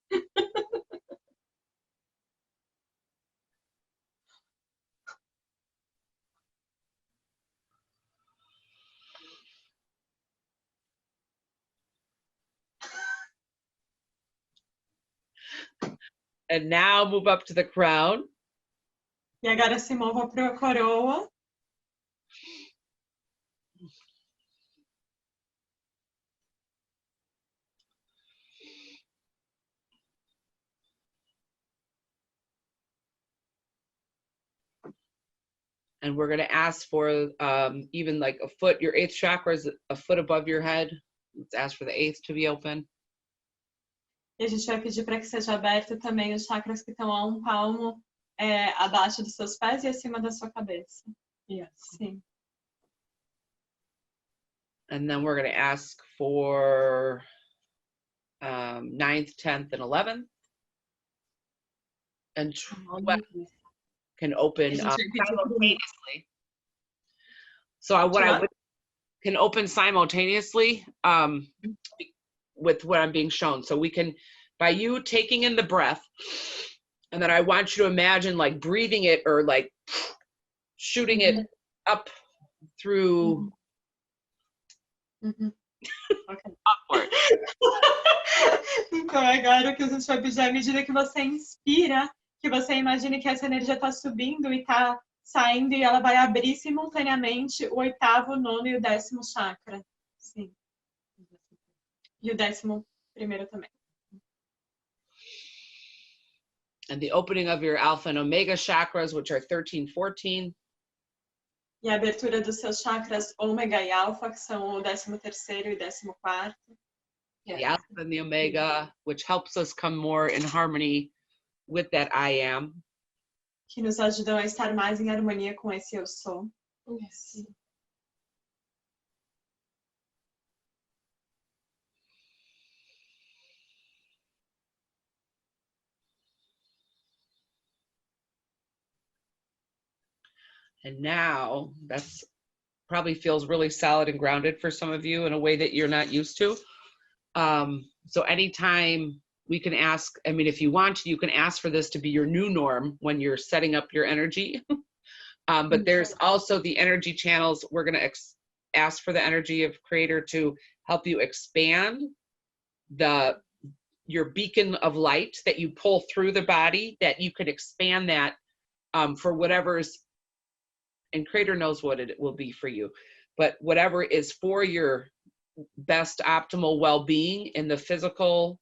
And now move up to the crown. E agora se mova para a coroa. And we're going to ask for even like a foot. Your eighth chakra is a foot above your head. Let's ask for the eighth to be open. E a gente vai pedir para que seja aberto também os chakras que estão a um palmo abaixo dos seus pés e acima da sua cabeça. Yes. Sim. And then we're going to ask for 9th, 10th, and 11th. And 12th can open simultaneously. So what I would can open simultaneously with what I'm being shown. So we can, by you taking in the breath, and then I want you to imagine like breathing it or like shooting it up through upward. Então agora o que a gente vai pedir à medida que você inspira, que você imagine que essa energia está subindo e está saindo e ela vai abrir simultaneamente o oitavo, nono e o 10º chakra. Sim. E o 11º também. And the opening of your alpha and omega chakras, which are 13, 14. E a abertura dos seus chakras ômega e alfa, que são o 13º e 14º. The alpha and the omega, which helps us come more in harmony with that I am. Que nos ajudam a estar mais em harmonia com esse eu sou. Yes. And now that's probably feels really solid and grounded for some of you in a way that you're not used to. So anytime we can ask, I mean, if you want to, you can ask for this to be your new norm when you're setting up your energy. But there's also the energy channels. We're going to ask for the energy of Creator to help you expand your beacon of light that you pull through the body, that you could expand that for whatever's, and Creator knows what it will be for you, but whatever is for your best optimal well-being in the physical,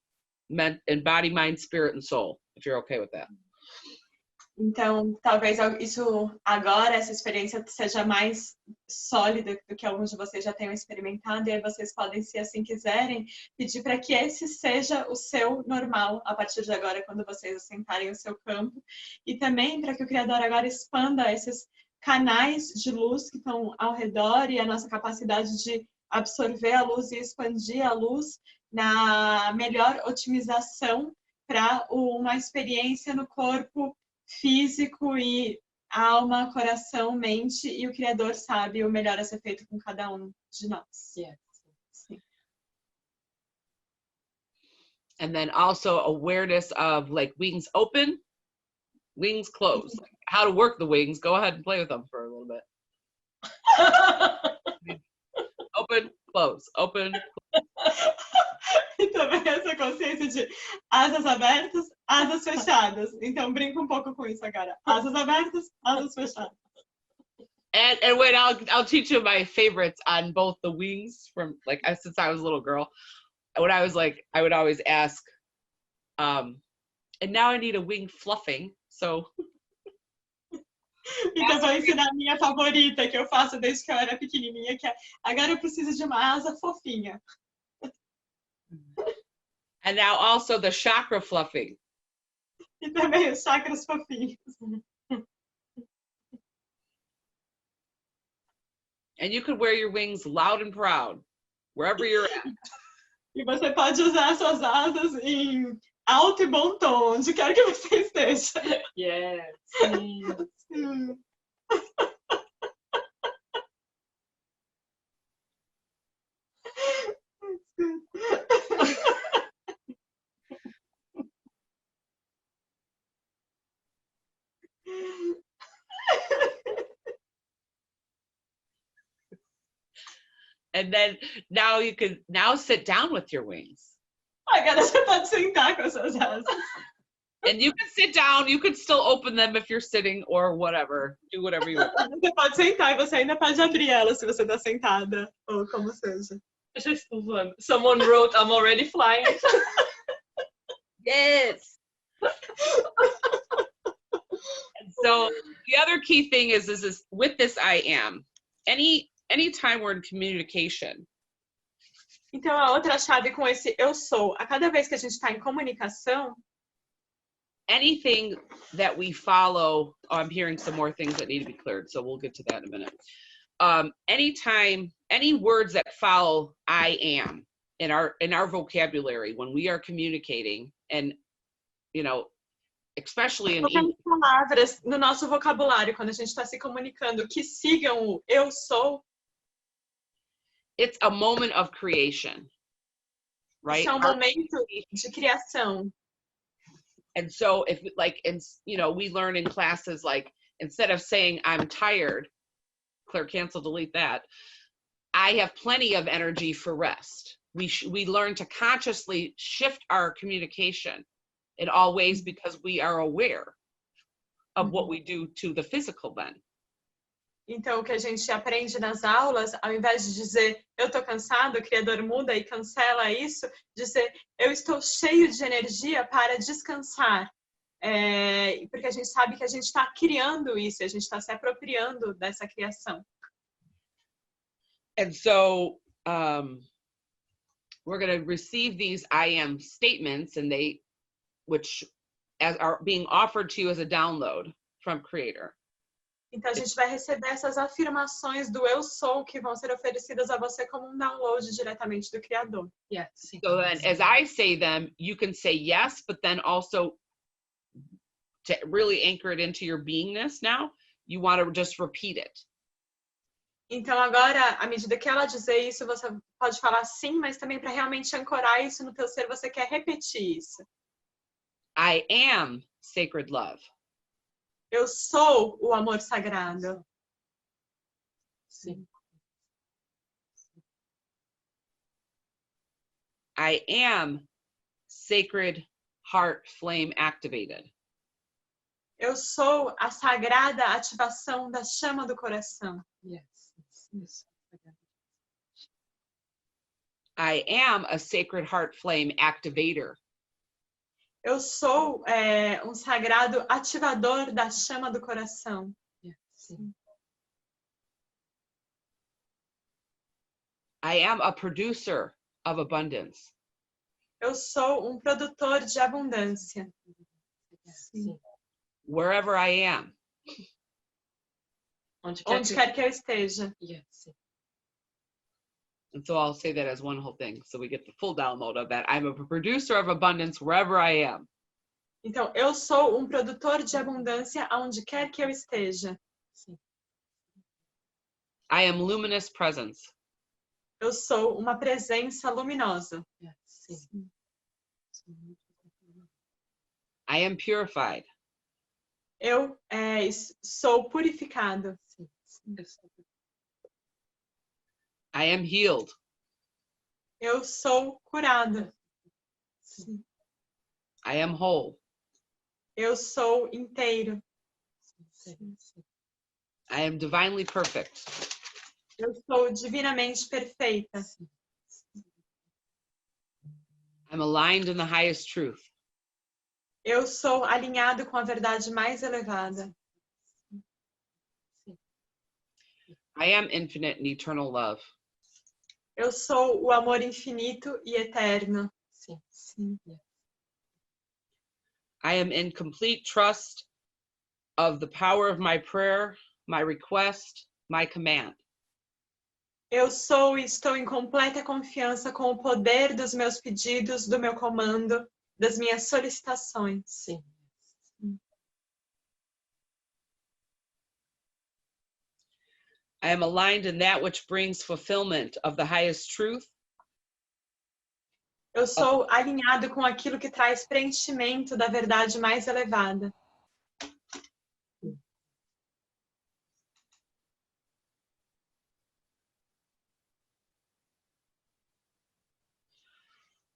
and body, mind, spirit, and soul, if you're okay with that. Então, talvez isso agora, essa experiência seja mais sólida do que alguns de vocês já tenham experimentado, e aí vocês podem, se assim quiserem, pedir para que esse seja o seu normal a partir de agora, quando vocês assentarem o seu campo, e também para que o Criador agora expanda esses canais de luz que estão ao redor e a nossa capacidade de absorver a luz e expandir a luz na melhor otimização para uma experiência no corpo físico e alma, coração, mente, e o Criador sabe o melhor a ser feito com cada um de nós. Yes. Sim. And then also awareness of like wings open, wings close. Like how to work the wings. Go ahead and play with them for a little bit. Open, close, open. E também essa consciência de asas abertas, asas fechadas. Então brinca um pouco com isso agora. Asas abertas, asas fechadas. And wait, I'll teach you my favorites on both the wings from like since I was a little girl. When I was like, I would always ask, and now I need a wing fluffing. So. Então vou ensinar a minha favorita que eu faço desde que eu era pequenininha, que é agora eu preciso de uma asa fofinha. And now also the chakra fluffing. E também os chakras fofinhos. And you could wear your wings loud and proud, wherever you're at. E você pode usar suas asas em alto e bom tom, onde quer que você esteja. Yes. Sim. And then now you can sit down with your wings. Agora você pode sentar com as suas asas. And you can sit down, you can still open them if you're sitting or whatever. Do whatever you want. Você pode sentar e você ainda pode abrir elas se você está sentada, ou como seja. Eu já estou voando. Someone wrote, I'm already flying. Yes. And so the other key thing is with this I am, anytime we're in communication. Então a outra chave com esse eu sou, a cada vez que a gente está em comunicação, anything that we follow, I'm hearing some more things that need to be cleared, so we'll get to that in a minute. Anytime, any words that follow I am in our vocabulary when we are communicating, and you know, especially in qualquer palavras no nosso vocabulário quando a gente está se comunicando que sigam o eu sou, it's a moment of creation, right? Isso é momento de criação. And so if like, and you know, we learn in classes, like, instead of saying I'm tired, Claire, cancel, delete that. I have plenty of energy for rest. We learn to consciously shift our communication in all ways because we are aware of what we do to the physical then. Então, o que a gente aprende nas aulas, ao invés de dizer eu estou cansado, o Criador muda e cancela isso, dizer eu estou cheio de energia para descansar. porque a gente sabe que a gente está criando isso, a gente está se apropriando dessa criação. And so we're going to receive these I am statements, and which are being offered to you as a download from Creator. Então a gente vai receber essas afirmações do eu sou que vão ser oferecidas a você como um download diretamente do Criador. Yes. So then as I say them, you can say yes, but then also to really anchor it into your beingness now, you want to just repeat it. Então agora, à medida que ela dizer isso, você pode falar sim, mas também para realmente ancorar isso no teu ser, você quer repetir isso. I am sacred love. Eu sou o amor sagrado. Sim. I am sacred heart flame activated. Eu sou a sagrada ativação da chama do coração. Yes. Yes. I am a sacred heart flame activator. Eu sou um sagrado ativador da chama do coração. Yes. I am a producer of abundance. Eu sou um produtor de abundância. Sim. Wherever I am. Onde Quer que eu esteja. Yes. And so I'll say that as one whole thing, so we get the full download of that. I'm a producer of abundance wherever I am. Então, eu sou um produtor de abundância aonde quer que eu esteja. Sim. I am luminous presence. Eu sou uma presença luminosa. Yes. Sim. I am purified. Eu sou purificado. Sim. I am healed. Eu sou curado. Sim. I am whole. Eu sou inteiro. Sim. I am divinely perfect. Eu sou divinamente perfeita. I'm aligned in the highest truth. Eu sou alinhado com a verdade mais elevada. I am infinite and eternal love. Eu sou o amor infinito e eterno. Sim. Sim. I am in complete trust of the power of my prayer, my request, my command. Eu sou e estou em completa confiança com o poder dos meus pedidos, do meu comando, das minhas solicitações. Sim. I am aligned in that which brings fulfillment of the highest truth. Eu sou alinhado com aquilo que traz preenchimento da verdade mais elevada.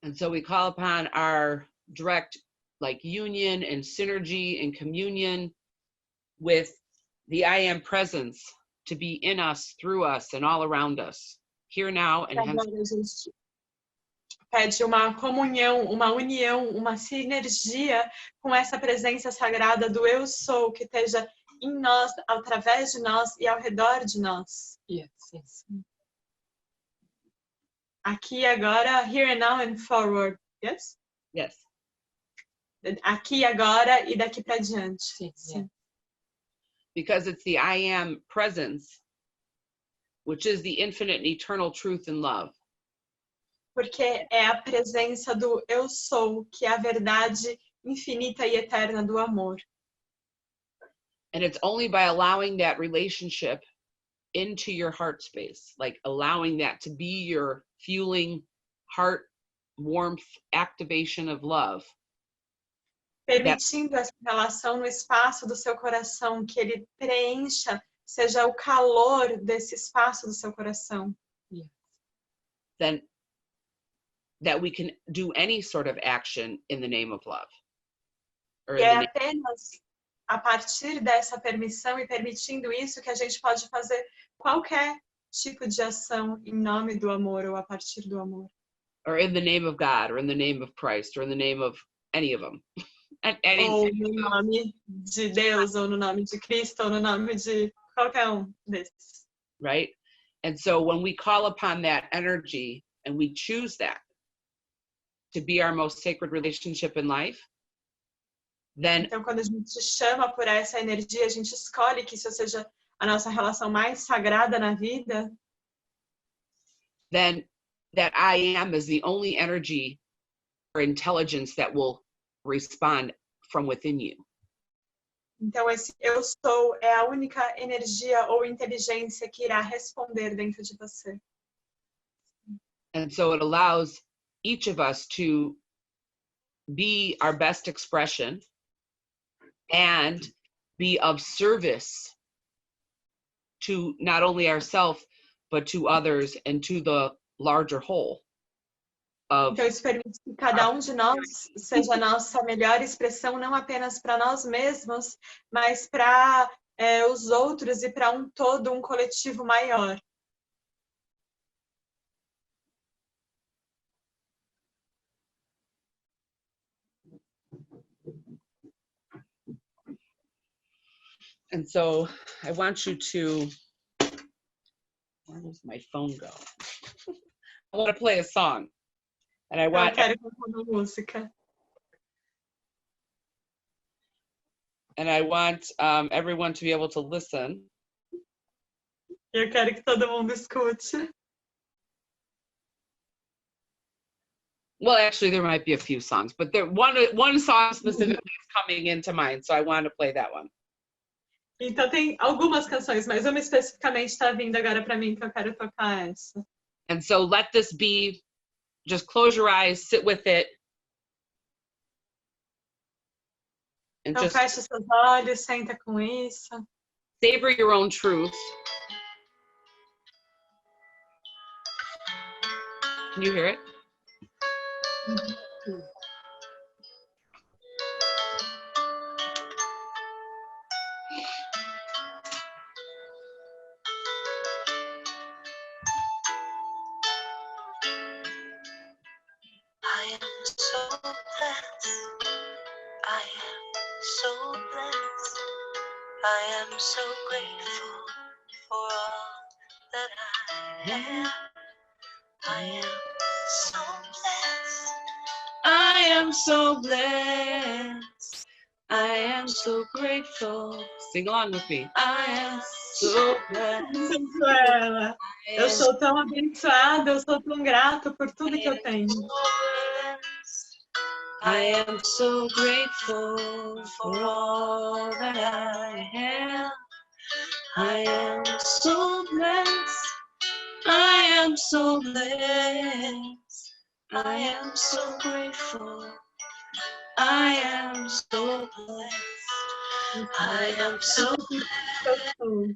And so we call upon our direct union and synergy and communion with the I am presence to be in us, through us, and all around us, here now and hence. Agora a gente pede uma comunhão, uma união, uma sinergia com essa presença sagrada do eu sou que esteja em nós, através de nós e ao redor de nós. Yes. Yes. Aqui agora, here and now and forward. Yes? Yes. Aqui agora e daqui para diante. Sim. Sim. Because it's the I am presence, which is the infinite and eternal truth and love. Porque é a presença do eu sou, que é a verdade infinita e eterna do amor. And it's only by allowing that relationship into your heart space, like allowing that to be your fueling heart warmth activation of love. Permitindo essa relação no espaço do seu coração, que ele preencha, seja o calor desse espaço do seu coração. Then that we can do any sort of action in the name of love. E é apenas a partir dessa permissão e permitindo isso que a gente pode fazer qualquer tipo de ação em nome do amor ou a partir do amor. Or in the name of God, or in the name of Christ, or in the name of any of them. Ou no nome de Deus, ou no nome de Cristo, ou no nome de qualquer desses. Right? And so when we call upon that energy and we choose that to be our most sacred relationship in life, then Então, quando a gente chama por essa energia, a gente escolhe que isso seja a nossa relação mais sagrada na vida, then that I am is the only energy or intelligence that will respond from within you. então esse eu sou é a única energia ou inteligência que irá responder dentro de você. And so it allows each of us to be our best expression and be of service to not only ourselves, but to others and to the larger whole. Então, isso permite que cada de nós seja a nossa melhor expressão, não apenas para nós mesmos, mas para os outros e para um todo, um coletivo maior. And so I want you to, where does my phone go? I want to play a song. And I want, Eu quero cantar uma música. and I want everyone to be able to listen. Eu quero que todo mundo escute. Well, actually, there might be a few songs, but there one song specifically is coming into mind, so I want to play that one. Então tem algumas canções, mas uma especificamente está vindo agora para mim que eu quero tocar essa. And so let this be, just close your eyes, sit with it. And Então just fecha seus olhos, senta com isso. savor your own truth. Can you hear it? I am so blessed. I am so blessed. I am so grateful for all that I have. I am so blessed. I am so blessed. I am so grateful. Sing along with me. I am so blessed. Ela. Eu sou tão abençoada, eu sou tão grato por tudo que eu tenho. I am so grateful for all that I have. I am so blessed. I am so blessed. I am so grateful. I am so blessed. I am so blessed.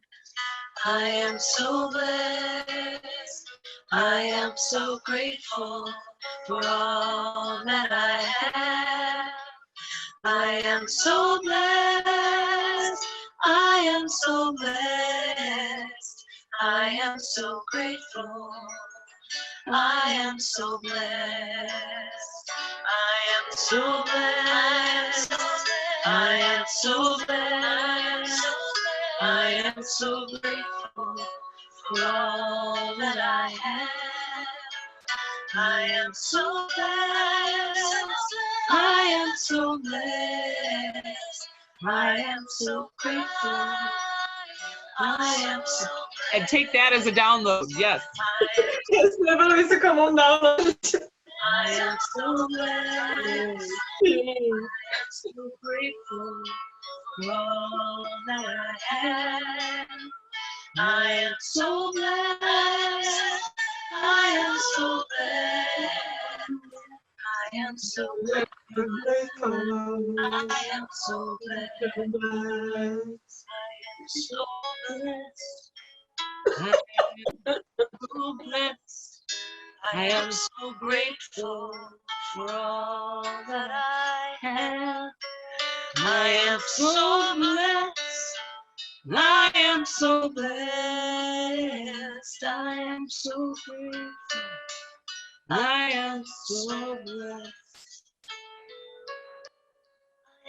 I am so blessed. I am so grateful for all that I have. I am so blessed. I am so blessed. I am so grateful. I am so blessed. I am so blessed. I am so blessed. I am so grateful for all that I have. I am so blessed. I am so blessed. I am so grateful. I am so blessed. And take that as a download, yes. Recebam isso como download. I am so blessed. I am so grateful for all that I have. I am so blessed. I am so blessed. I am so grateful. I am so blessed. I am so blessed. I am so blessed. I am so grateful for all that I have. I am so blessed. I am so blessed. I am so grateful. I am so blessed.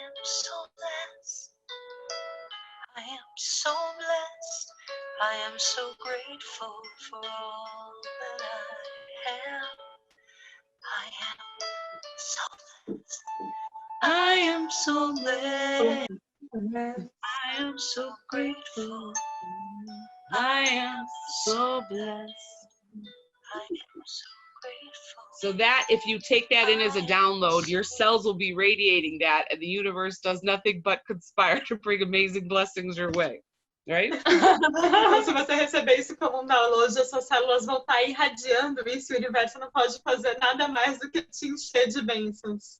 am so blessed. I am so blessed. I am so grateful for all that I have. I am so blessed. I am so blessed. I am so grateful. I am so blessed. I am so grateful. So that, if you take that in as a download, your cells will be radiating that, and the universe does nothing but conspire to bring amazing blessings your way, right? Então, se você receber isso como um download, as suas células vão estar irradiando isso, e o universo não pode fazer nada mais do que te encher de bênçãos.